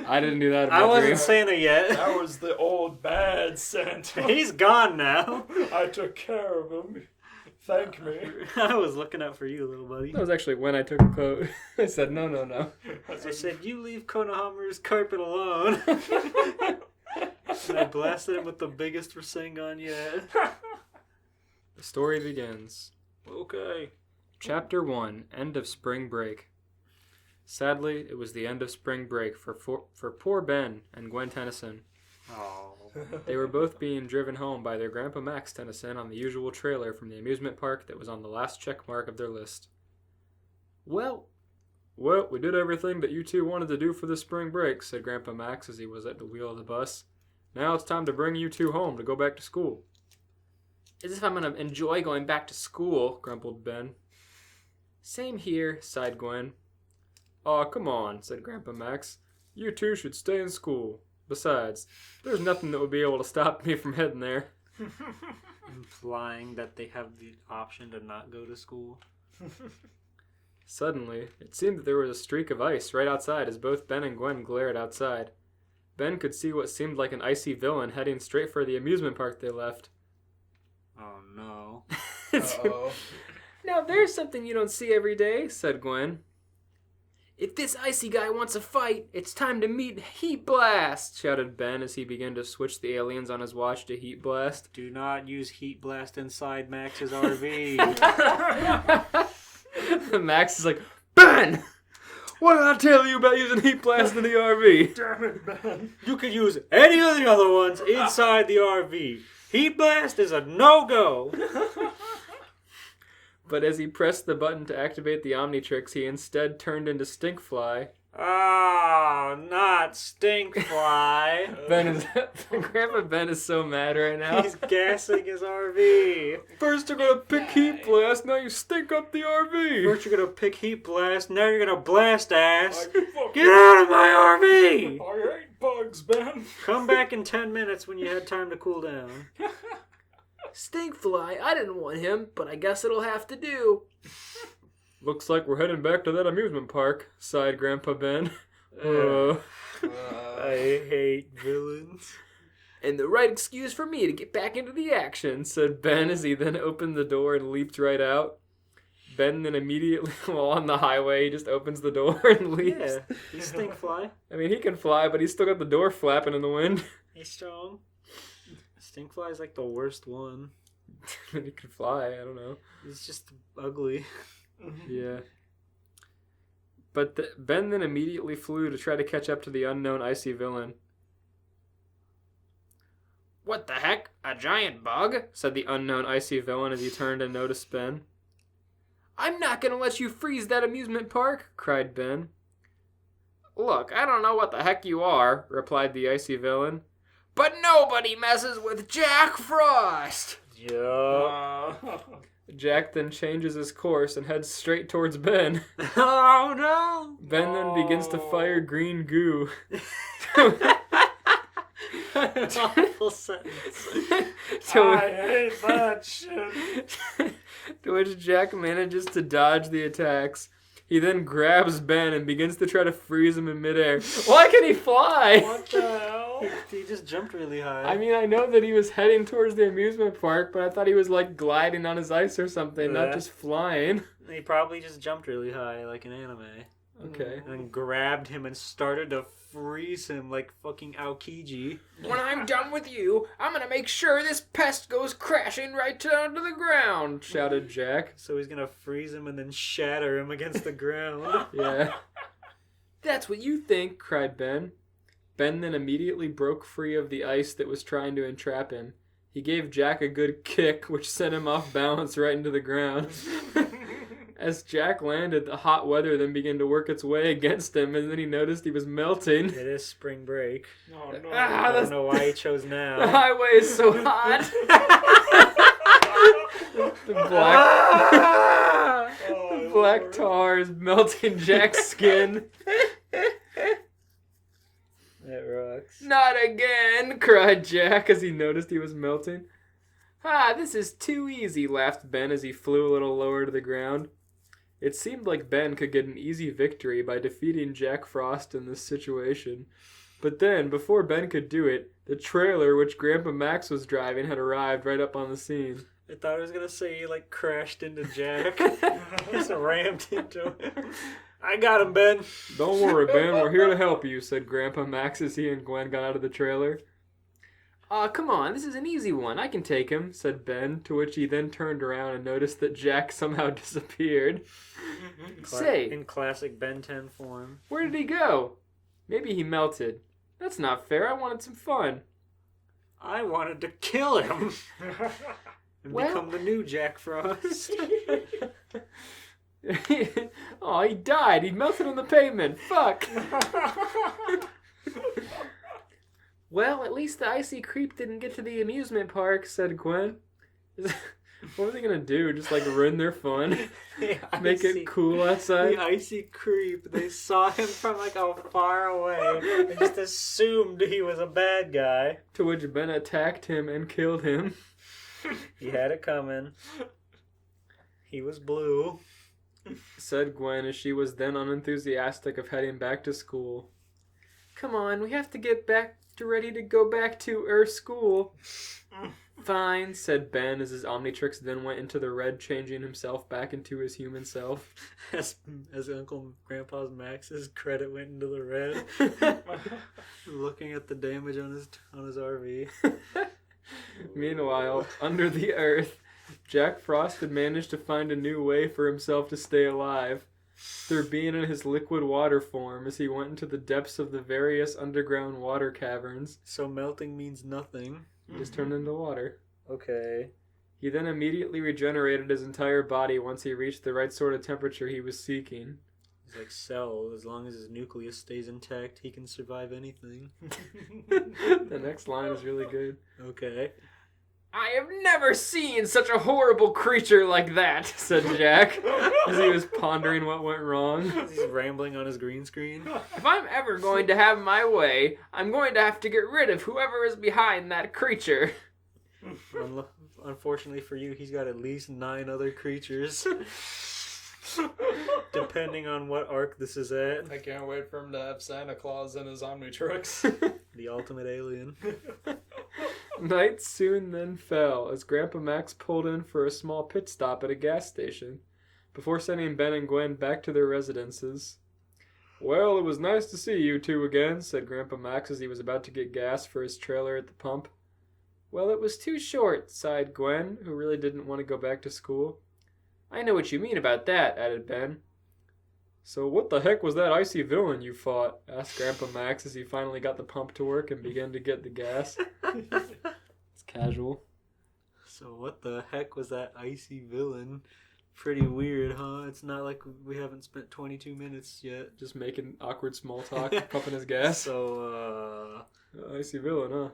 I didn't do that in I my wasn't dream. Santa yet. That was the old bad Santa. He's gone now. I took care of him. Thank me. I was looking out for you, little buddy. That was actually when I took a quote. I said, no. I said, you leave Konohamaru's carpet alone. And I blasted him with the biggest Rasengan yet. The story begins. Okay. Chapter 1, End of Spring Break. Sadly, it was the end of spring break for poor Ben and Gwen Tennyson. Oh. They were both being driven home by their Grandpa Max Tennyson on the usual trailer from the amusement park that was on the last check mark of their list. Well, we did everything that you two wanted to do for the spring break, said Grandpa Max as he was at the wheel of the bus. Now it's time to bring you two home to go back to school. As if I'm going to enjoy going back to school, grumbled Ben. Same here, sighed Gwen. Aw, come on, said Grandpa Max. You two should stay in school. Besides, there's nothing that would be able to stop me from heading there. Implying that they have the option to not go to school. Suddenly, it seemed that there was a streak of ice right outside as both Ben and Gwen glared outside. Ben could see what seemed like an icy villain heading straight for the amusement park they left. Oh no. Uh-oh. Now there's something you don't see every day, said Gwen. If this icy guy wants a fight, it's time to meet Heat Blast, shouted Ben as he began to switch the aliens on his watch to Heat Blast. Do not use Heat Blast inside Max's RV. Max is like, Ben! What did I tell you about using Heat Blast in the RV? Damn it, Ben. You could use any of the other ones inside the RV. Heat Blast is a no-go. But as he pressed the button to activate the Omnitrix, he instead turned into Stinkfly, Oh, not Stinkfly. Grandpa Ben is so mad right now. He's gassing his RV. First you're gonna pick heat blast, now you stink up the RV. First you're gonna pick heat blast, now you're gonna blast ass. Fuck Get out of my RV! I hate bugs, Ben. Come back in 10 minutes when you had time to cool down. Stinkfly, I didn't want him, but I guess it'll have to do. Looks like we're heading back to that amusement park, sighed Grandpa Ben. I hate villains. And the right excuse for me to get back into the action, said Ben as he then opened the door and leaped right out. Ben then immediately, while on the highway, he just opens the door and leaves. Yeah, he's Stinkfly. I mean, he can fly, but he's still got the door flapping in the wind. He's strong. Stinkfly's like the worst one. He can fly, I don't know. He's just ugly. Yeah. But Ben then immediately flew to try to catch up to the unknown icy villain. What the heck? A giant bug? Said the unknown icy villain as he turned and noticed Ben. I'm not gonna let you freeze that amusement park, cried Ben. Look, I don't know what the heck you are, replied the icy villain. But nobody messes with Jack Frost! Yeah. Jack then changes his course and heads straight towards Ben. Oh no! Ben then begins to fire green goo. Awful sentence. I hate that shit. To which Jack manages to dodge the attacks. He then grabs Ben and begins to try to freeze him in midair. Why can he fly? What the hell? He just jumped really high. I mean, I know that he was heading towards the amusement park, but I thought he was like gliding on his ice or something, not Yeah. just flying. He probably just jumped really high like an anime. Okay. And then grabbed him and started to freeze him like fucking Aokiji. When I'm done with you, I'm gonna make sure this pest goes crashing right down to the ground, shouted Jack. So he's gonna freeze him and then shatter him against the ground. Yeah. That's what you think, cried Ben. Ben then immediately broke free of the ice that was trying to entrap him. He gave Jack a good kick, which sent him off balance right into the ground. As Jack landed, the hot weather then began to work its way against him, and then he noticed he was melting. It is spring break. Oh, no. I don't know why he chose The now. highway is so hot. The black tar is melting Jack's skin. That rocks. Not again, cried Jack as he noticed he was melting. This is too easy, laughed Ben as he flew a little lower to the ground. It seemed like Ben could get an easy victory by defeating Jack Frost in this situation. But then, before Ben could do it, the trailer which Grandpa Max was driving had arrived right up on the scene. I thought I was gonna say he like crashed into Jack. Just rammed into him. I got him, Ben. Don't worry, Ben, we're here to help you, said Grandpa Max as he and Gwen got out of the trailer. Come on, this is an easy one. I can take him, said Ben, to which he then turned around and noticed that Jack somehow disappeared. Say, in classic Ben 10 form. where did he go? Maybe he melted. That's not fair. I wanted some fun. I wanted to kill him and Well- become the new Jack Frost. Oh, he died. He melted on the pavement. Fuck. Well, at least the icy creep didn't get to the amusement park, said Gwen. What was he gonna do? Just like ruin their fun? Make it cool outside? The icy creep. They saw him from like far away and just assumed he was a bad guy. To which Ben attacked him and killed him. He had it coming. He was blue. Said Gwen as she was then unenthusiastic of heading back to school. Come on, we have to get ready to go back to school. Fine, said Ben as his Omnitrix then went into the red, changing himself back into his human self. As Uncle Grandpa's Max's credit went into the red. Looking at the damage on his RV. Meanwhile, under the earth, Jack Frost had managed to find a new way for himself to stay alive. Through being in his liquid water form as he went into the depths of the various underground water caverns. So melting means nothing. He just turned into water. Okay. He then immediately regenerated his entire body once he reached the right sort of temperature he was seeking. He's like, Cell, as long as his nucleus stays intact, he can survive anything. The next line is really good. Okay. I have never seen such a horrible creature like that, said Jack, as he was pondering what went wrong. He's rambling on his green screen. If I'm ever going to have my way, I'm going to have to get rid of whoever is behind that creature. Unfortunately for you, he's got at least 9 other creatures. Depending on what arc this is at. I can't wait for him to have Santa Claus in his Omnitrix. The ultimate alien. Night soon then fell as Grandpa Max pulled in for a small pit stop at a gas station before sending Ben and Gwen back to their residences. Well, it was nice to see you two again, said Grandpa Max as he was about to get gas for his trailer at the pump. Well, it was too short, sighed Gwen, who really didn't want to go back to school. I know what you mean about that, added Ben. So what the heck was that icy villain you fought? Asked Grandpa Max as he finally got the pump to work and began to get the gas. It's casual. So what the heck was that icy villain? Pretty weird, huh? It's not like we haven't spent 22 minutes yet. Just making awkward small talk, pumping his gas. So, Icy villain, huh?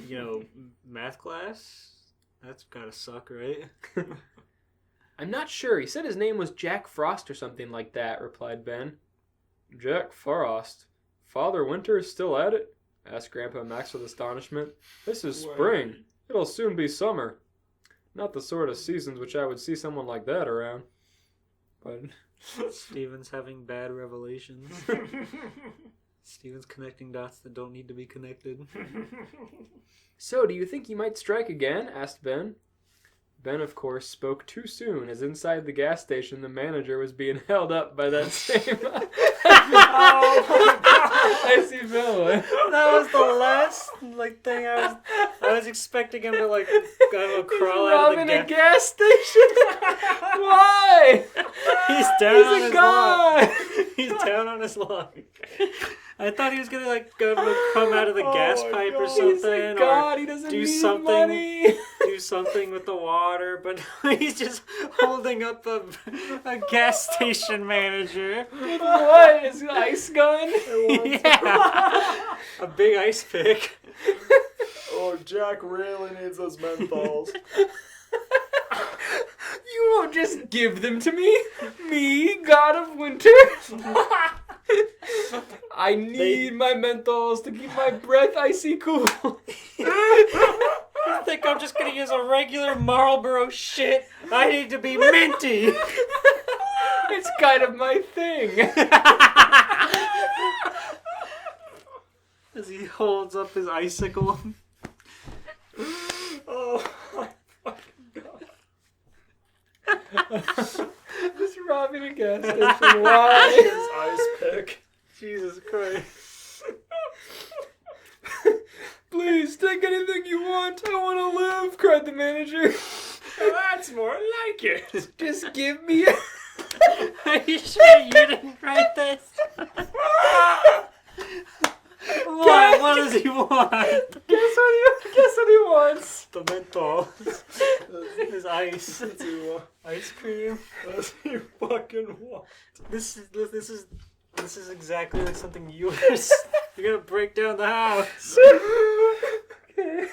you know, math class? That's gotta suck, right? I'm not sure. He said his name was Jack Frost or something like that, replied Ben. Jack Frost? Father Winter is still at it? Asked Grandpa Max with astonishment. This is spring. It'll soon be summer. Not the sort of seasons which I would see someone like that around. But Steven's having bad revelations. Steven's connecting dots that don't need to be connected. So, do you think he might strike again? Asked Ben. Ben, of course, spoke too soon, as inside the gas station the manager was being held up by that same icy villain. That was the last thing I was expecting him to crawl out of the gas station. Why? He's down on He's a his god. log. He's down on his log. I thought he was gonna come out of the gas pipe or something, He's a god. He doesn't do need something. money. Do something with the water, but no, he's just holding up a gas station manager. What? Is it an ice gun? Yeah, a big ice pick. Oh, Jack really needs those menthols. You won't just give them to me? Me, God of Winter? I need my menthols to keep my breath icy cool. I think I'm just gonna use a regular Marlboro shit. I need to be minty. It's kind of my thing. As he holds up his icicle. Oh my fucking god. Just robbing a gas station. Why? His ice pick. Jesus Christ. Please, take anything you want. I want to live, cried the manager. That's more like it. Just give me Are you sure you didn't write this? What does he want? Guess what he wants. The menthol. His ice. Ice cream. Does he fucking want? This is exactly like something you're gonna break down the house. Okay.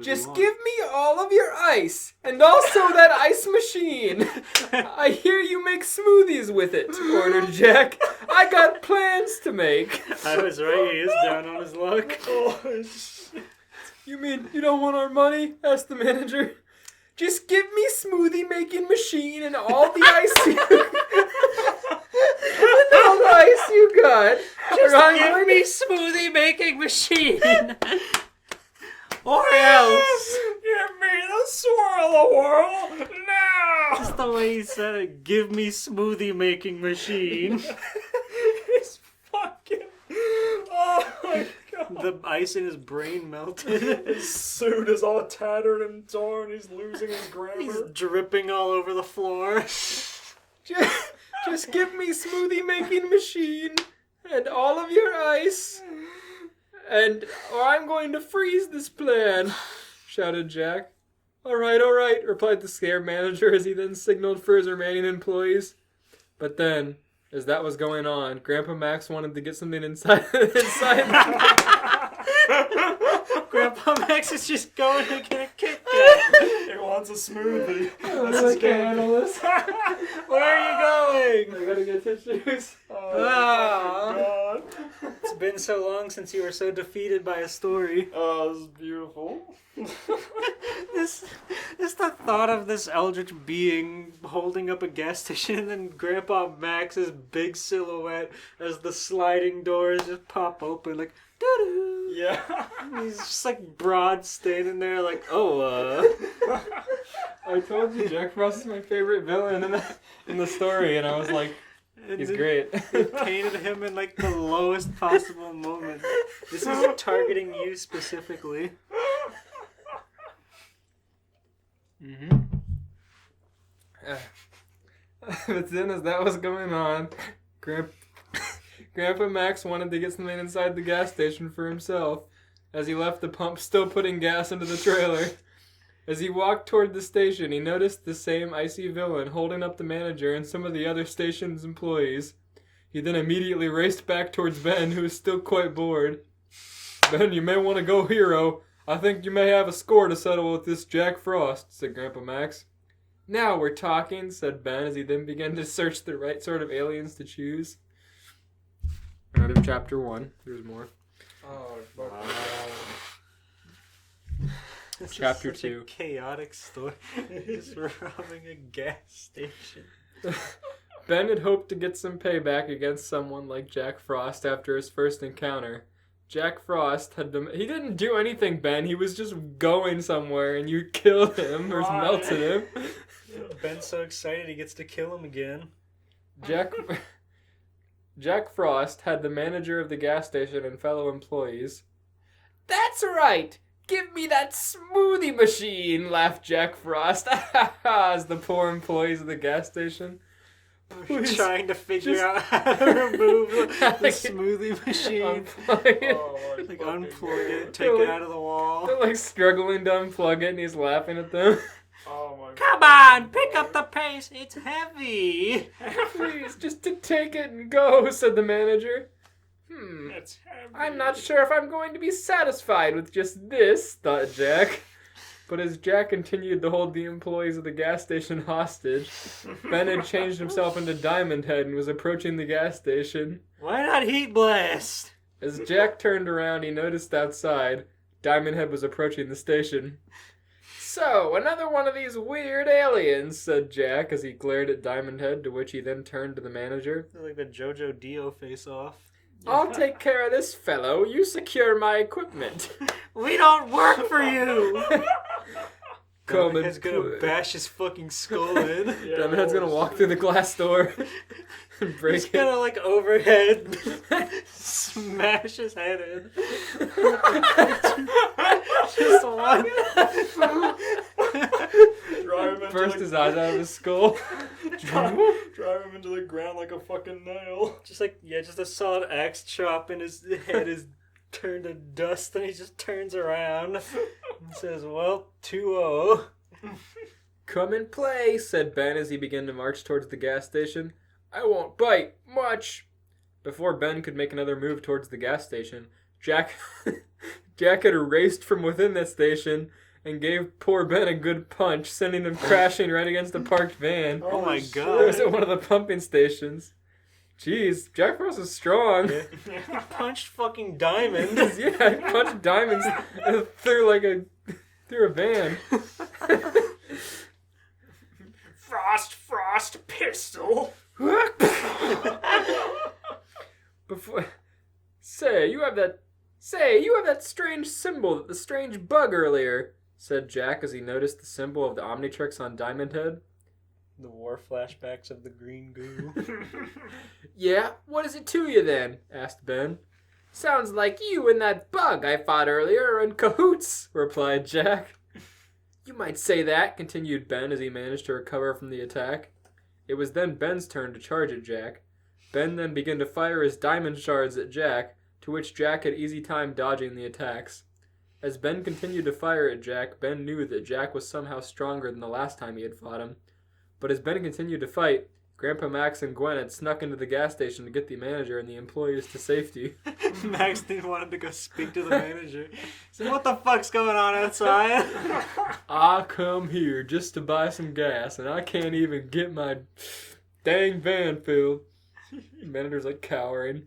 Just give me all of your ice, and also that ice machine. I hear you make smoothies with it, ordered Jack. I got plans to make. I was right, he is down on his luck. Oh shit. You mean you don't want our money? Asked the manager. Just give me smoothie making machine and all the ice you and all the ice you got. Just give me smoothie making machine. Or else. Give me the swirl-a-whirl now. Just the way he said it. Give me smoothie making machine. He's fucking. Oh my god. The ice in his brain melted. His suit is all tattered and torn. He's losing his grammar. He's dripping all over the floor. Just give me smoothie making machine and all of your ice. or I'm going to freeze this plan, shouted Jack. All right, replied the scared manager as he then signaled for his remaining employees. But then, as that was going on, Grandpa Max wanted to get something inside. Grandpa Max is just going to get a Kit Kat. He wants a smoothie. I can't handle this. Where are you going? I gotta get tissues. Oh, it's been so long since you were so defeated by a story. Oh, this is beautiful. Just the thought of this eldritch being holding up a gas station and then Grandpa Max's big silhouette as the sliding doors just pop open like doo-doo. Yeah. He's just like broad standing there like, I told you Jack Frost is my favorite villain in the story, and I was like, he's great. They painted him in like the lowest possible moment. This is targeting you specifically. But then as that was going on, Grandpa Max wanted to get something inside the gas station for himself, as he left the pump still putting gas into the trailer. As he walked toward the station, he noticed the same icy villain holding up the manager and some of the other station's employees. He then immediately raced back towards Ben, who was still quite bored. Ben, you may want to go, hero. I think you may have a score to settle with this Jack Frost, said Grandpa Max. Now we're talking, said Ben, as he then began to search the right sort of aliens to choose. Out of chapter 1. There's more. Oh, fuck. This Chapter is such 2. A chaotic story. Just robbing a gas station. Ben had hoped to get some payback against someone like Jack Frost after his first encounter. Jack Frost he didn't do anything, Ben. He was just going somewhere and you killed him or melted him. Ben's so excited he gets to kill him again. Jack Frost had the manager of the gas station and fellow employees. That's right! Give me that smoothie machine, laughed Jack Frost, as the poor employees of the gas station. Trying to figure out how to remove the smoothie machine. Unplug it, take it out of the wall. They're like struggling to unplug it and he's laughing at them. Oh my god. Come on, pick up the pace, it's heavy. Please, just to take it and go, said the manager. It's heavy. I'm not sure if I'm going to be satisfied with just this, thought Jack. But as Jack continued to hold the employees of the gas station hostage, Ben had changed himself into Diamond Head and was approaching the gas station. Why not Heat Blast? As Jack turned around, he noticed outside Diamond Head was approaching the station. So, another one of these weird aliens, said Jack as he glared at Diamond Head, to which he then turned to the manager. Like the JoJo Dio face-off. I'll take care of this fellow. You secure my equipment. We don't work for you! Come He's gonna bash his fucking skull in. Diamond Head's gonna walk through the glass door and break He's it. gonna like overhead smash his head in. Just one. Drive him into Burst his eyes out of his skull. drive him into the ground like a fucking nail. Just a solid axe chop and his head is turned to dust and he just turns around and says, well, 2-0. Come and play, said Ben as he began to march towards the gas station. I won't bite much. Before Ben could make another move towards the gas station, Jack had raced from within the station and gave poor Ben a good punch, sending him crashing right against a parked van. Oh my It god. was at one of the pumping stations. Jeez, Jack Frost is strong. He punched fucking Diamond. Yeah, he punched diamonds through a van. Frost pistol. Say, you have that strange symbol, the strange bug earlier, said Jack as he noticed the symbol of the Omnitrix on Diamond Head. The war flashbacks of the green goo. Yeah, what is it to you then? Asked Ben. Sounds like you and that bug I fought earlier are in cahoots, replied Jack. You might say that, continued Ben as he managed to recover from the attack. It was then Ben's turn to charge at Jack. Ben then began to fire his diamond shards at Jack, to which Jack had easy time dodging the attacks. As Ben continued to fire at Jack, Ben knew that Jack was somehow stronger than the last time he had fought him. But as Ben continued to fight, Grandpa Max and Gwen had snuck into the gas station to get the manager and the employees to safety. Max didn't want to go speak to the manager. He said, what the fuck's going on outside? I come here just to buy some gas, and I can't even get my dang van filled. The manager's like cowering.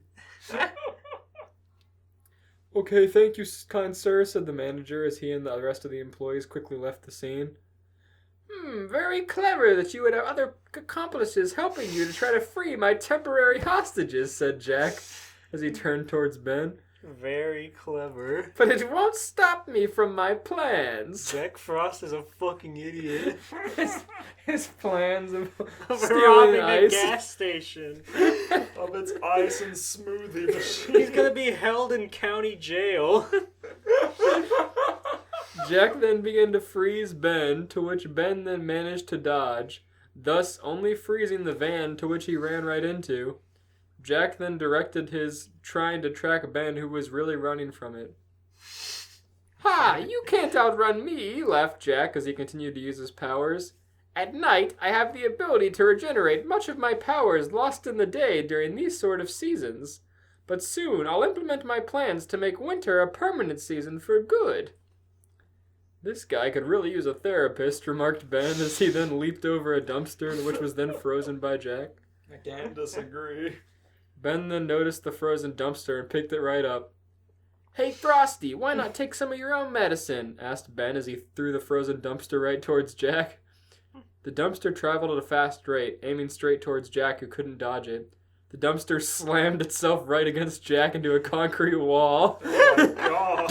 Okay, thank you, kind sir, said the manager as he and the rest of the employees quickly left the scene. Very clever that you would have other accomplices helping you to try to free my temporary hostages, said Jack as he turned towards Ben. Very clever. But it won't stop me from my plans. Jack Frost is a fucking idiot. His plans of Robbing stealing a ice. gas station. Of its ice and smoothie machine. He's gonna be held in county jail. Jack then began to freeze Ben, to which Ben then managed to dodge, thus only freezing the van to which he ran right into. Jack then directed his trying to track Ben, who was really running from it. Ha! You can't outrun me, laughed Jack as he continued to use his powers. At night, I have the ability to regenerate much of my powers lost in the day during these sort of seasons. But soon I'll implement my plans to make winter a permanent season for good. This guy could really use a therapist, remarked Ben as he then leaped over a dumpster, which was then frozen by Jack. I can't disagree. Ben then noticed the frozen dumpster and picked it right up. Hey, Frosty, why not take some of your own medicine? Asked Ben as he threw the frozen dumpster right towards Jack. The dumpster traveled at a fast rate, aiming straight towards Jack, who couldn't dodge it. The dumpster slammed itself right against Jack into a concrete wall. Oh my god.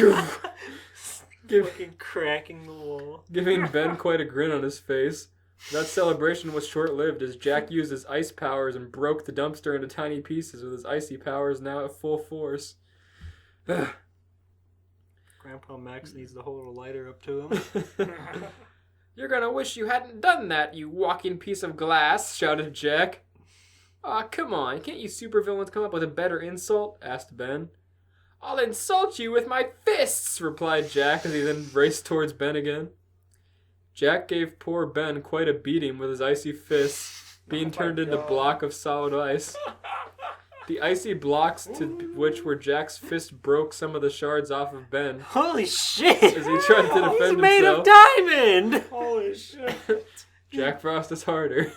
Fucking cracking the wall. Giving Ben quite a grin on his face. That celebration was short-lived as Jack used his ice powers and broke the dumpster into tiny pieces with his icy powers now at full force. Grandpa Max needs to hold a lighter up to him. You're gonna wish you hadn't done that, you walking piece of glass, shouted Jack. Aw, come on, can't you supervillains come up with a better insult? Asked Ben. I'll insult you with my fists, replied Jack as he then raced towards Ben again. Jack gave poor Ben quite a beating with his icy fists, being turned into a block of solid ice. The icy blocks to which were Jack's fist broke some of the shards off of Ben Holy shit! as he tried to defend He's made himself. of diamond! Holy shit. Jack Frost is harder.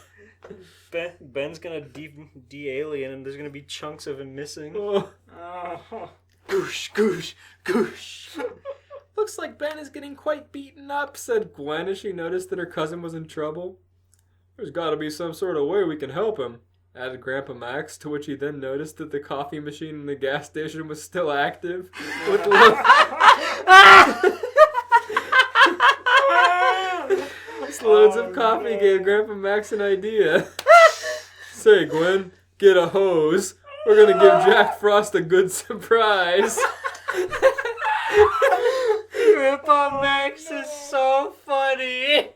Ben's gonna de-alien him. There's gonna be chunks of him missing. Oh. Oh. Goosh, goosh, goosh. Looks like Ben is getting quite beaten up, said Gwen as she noticed that her cousin was in trouble. There's gotta be some sort of way we can help him, added Grandpa Max, to which he then noticed that the coffee machine in the gas station was still active. With loads of coffee gave Grandpa Max an idea. Say, Gwen, get a hose. We're gonna give Jack Frost a good surprise. Grandpa Max is so funny.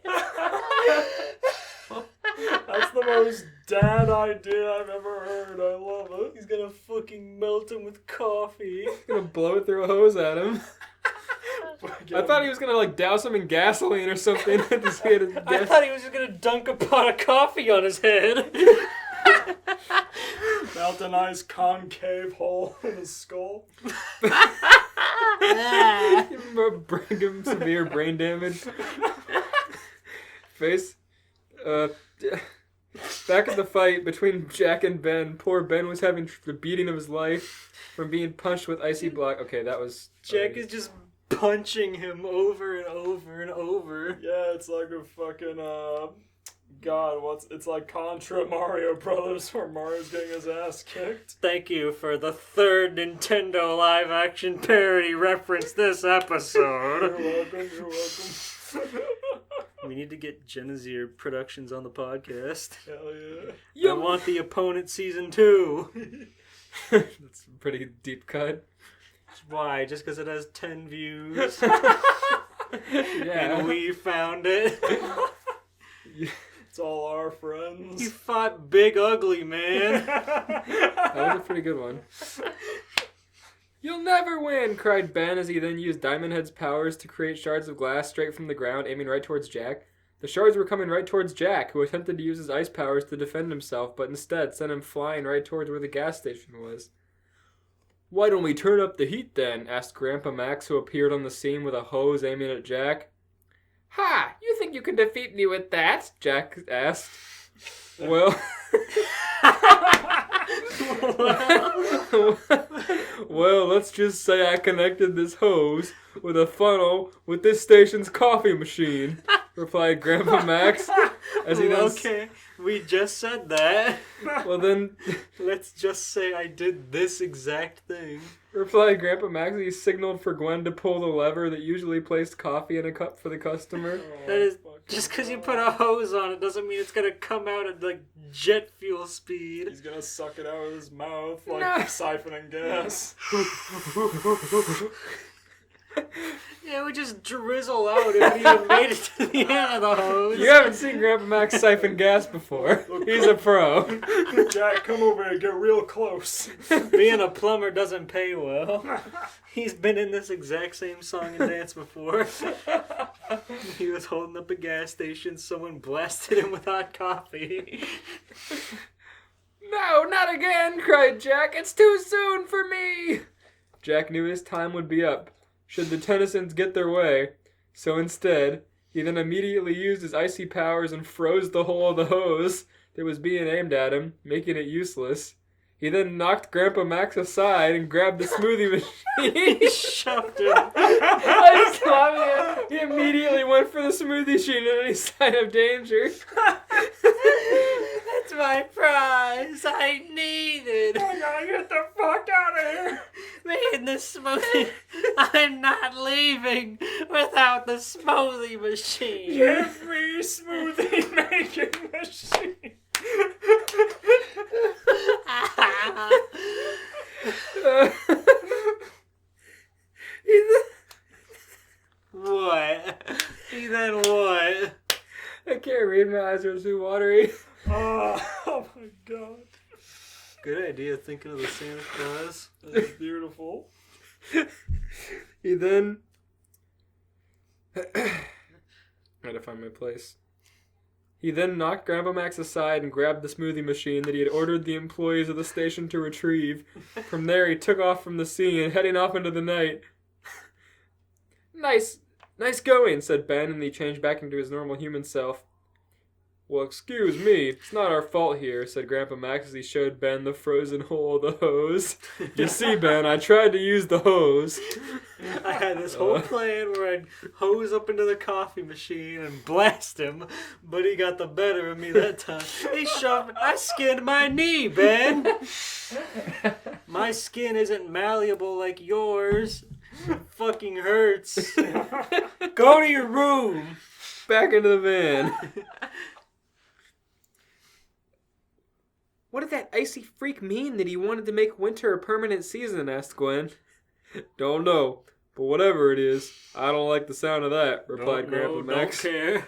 That's the most dad idea I've ever heard. I love it. He's gonna fucking melt him with coffee. He's gonna blow it through a hose at him. I thought he was gonna like douse him in gasoline or something. I thought he was just gonna dunk a pot of coffee on his head. Melt a nice concave hole in his skull. Bring him severe brain damage. Face. Back at the fight between Jack and Ben, poor Ben was having the beating of his life from being punched with icy block. Okay, that was... Jack is just punching him over and over and over. Yeah, it's like a fucking, it's like Contra Mario Brothers where Mario's getting his ass kicked. Thank you for the third Nintendo live-action parody reference this episode. You're welcome. We need to get Genezier Productions on the podcast. Hell yeah. I want the opponent season 2. That's a pretty deep cut. Why? Just because it has 10 views? Yeah. And we found it. It's all our friends. You fought Big Ugly, man. That was a pretty good one. You'll never win, cried Ben as he then used Diamond Head's powers to create shards of glass straight from the ground, aiming right towards Jack. The shards were coming right towards Jack, who attempted to use his ice powers to defend himself, but instead sent him flying right towards where the gas station was. Why don't we turn up the heat then? Asked Grandpa Max, who appeared on the scene with a hose aiming at Jack. Ha! You think you can defeat me with that? Jack asked. Well... well, let's just say I connected this hose with a funnel with this station's coffee machine, replied Grandpa Max. As he Okay, we just said that. Well then, Let's just say I did this exact thing. replied Grandpa Max. He signaled for Gwen to pull the lever that usually placed coffee in a cup for the customer. That is, just because you put a hose on it doesn't mean it's gonna come out at like jet fuel speed. He's gonna suck it out of his mouth like No. siphoning gas. Yeah, it would just drizzle out if it even made it to the end of the hose. You haven't seen Grandpa Max siphon gas before. He's a pro. Jack, come over and get real close. Being a plumber doesn't pay well. He's been in this exact same song and dance before. He was holding up a gas station. Someone blasted him with hot coffee. No, not again, cried Jack. It's too soon for me. Jack knew his time would be up should the Tennysons get their way, so instead, he then immediately used his icy powers and froze the hole of the hose that was being aimed at him, making it useless. He then knocked Grandpa Max aside and grabbed the smoothie machine. He shoved him. I just love it. He immediately went for the smoothie machine at any sign of danger. That's my prize. I need it. I gotta get the fuck out of here. Man, this smoothie. I'm not leaving without the smoothie machine. Give me smoothie making machine. What? He then what? I can't read, my eyes are too watery. Oh my god. Good idea thinking of the Santa Claus. That's beautiful. He then... I gotta find my place. He then knocked Grandpa Max aside and grabbed the smoothie machine that he had ordered the employees of the station to retrieve. From there, he took off from the scene, heading off into the night. Nice going, said Ben, and he changed back into his normal human self. Well, excuse me, it's not our fault here, said Grandpa Max as he showed Ben the frozen hole of the hose. You see, Ben, I tried to use the hose. I had this whole plan where I'd hose up into the coffee machine and blast him, but he got the better of me that time. I skinned my knee, Ben. My skin isn't malleable like yours. It fucking hurts. Go to your room. Back into the van. What did that icy freak mean that he wanted to make winter a permanent season? Asked Gwen. Don't know, but whatever it is, I don't like the sound of that, replied Grandpa Max. Don't care.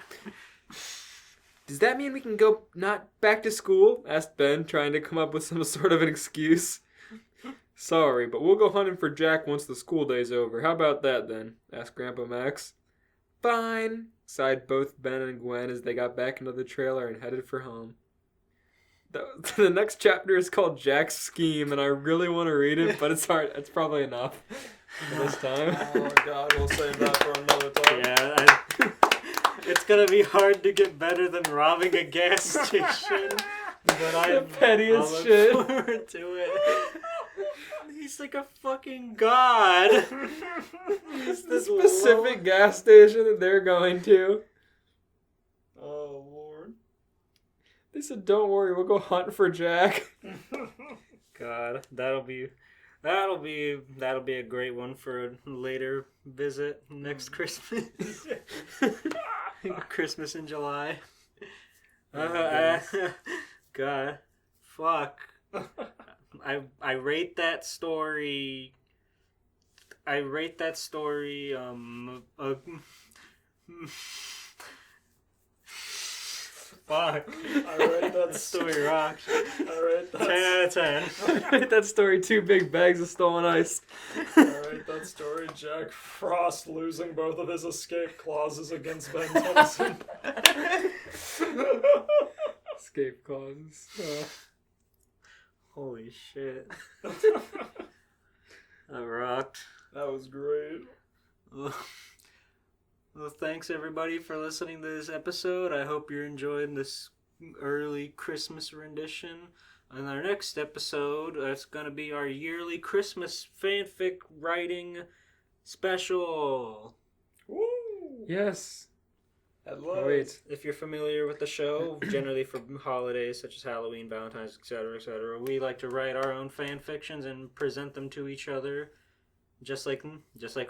Does that mean we can go not back to school? Asked Ben, trying to come up with some sort of an excuse. Sorry, but we'll go hunting for Jack once the school day's over. How about that then? Asked Grandpa Max. Fine, sighed both Ben and Gwen as they got back into the trailer and headed for home. The next chapter is called Jack's Scheme, and I really want to read it, but it's hard. It's probably enough for this time. Oh god, we'll save that for another time. Yeah, it's gonna be hard to get better than robbing a gas station. But The pettiest I look shit. forward to it. He's like a fucking god. He's The this specific gas station that they're going to. Oh lord. They said, "Don't worry, we'll go hunt for Jack." God, that'll be a great one for a later visit next Christmas. Christmas in July. God, fuck. I rate that story. Fuck. I rate that That story rocks. I rate 10 that. out of 10. That story, 2 big bags of stolen ice. I rate that story. Jack Frost losing both of his escape clauses against Ben Tennyson. Escape clauses. Holy shit. That rocked. That was great. Well, thanks everybody for listening to this episode. I hope you're enjoying this early Christmas rendition. In our next episode, it's going to be our yearly Christmas fanfic writing special. Woo! Yes. Hello. Wait. If you're familiar with the show, generally for holidays such as Halloween, Valentine's, etc., we like to write our own fan fictions and present them to each other. Just like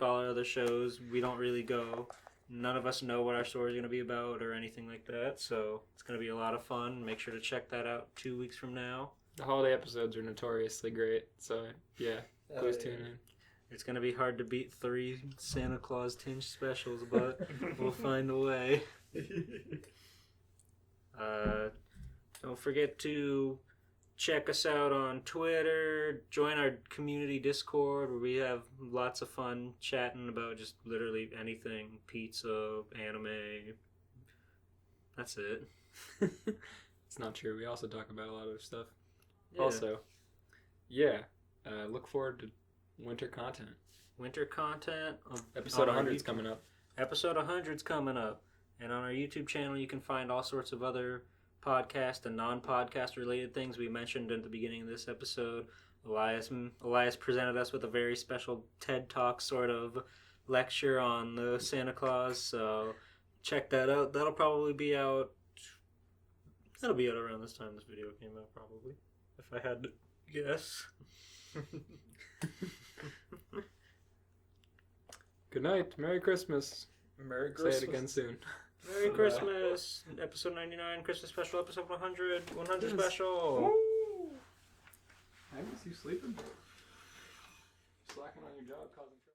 all our other shows, we don't really go. None of us know what our story is going to be about or anything like that, so it's going to be a lot of fun. Make sure to check that out 2 weeks from now. The holiday episodes are notoriously great, so yeah, please tune in. It's going to be hard to beat 3 Santa Claus tinge specials, but we'll find a way. Don't forget to check us out on Twitter, join our community Discord where we have lots of fun chatting about just literally anything, pizza, anime. That's it. It's not true. We also talk about a lot of stuff. Yeah. Also, yeah, look forward to winter content. Winter content. Episode on our 100's YouTube- coming up. Episode 100's coming up. And on our YouTube channel, you can find all sorts of other podcast and non-podcast related things we mentioned at the beginning of this episode. Elias presented us with a very special TED Talk sort of lecture on the Santa Claus, so check that out. That'll probably be out. That'll be out around this time this video came out, probably, if I had to guess. Good night. Merry Christmas. Merry Christmas. Say it again soon. Merry Christmas! Episode 99, Christmas special, episode 100, 100 special! Woo! I miss you sleeping. Slacking on your job causing trouble.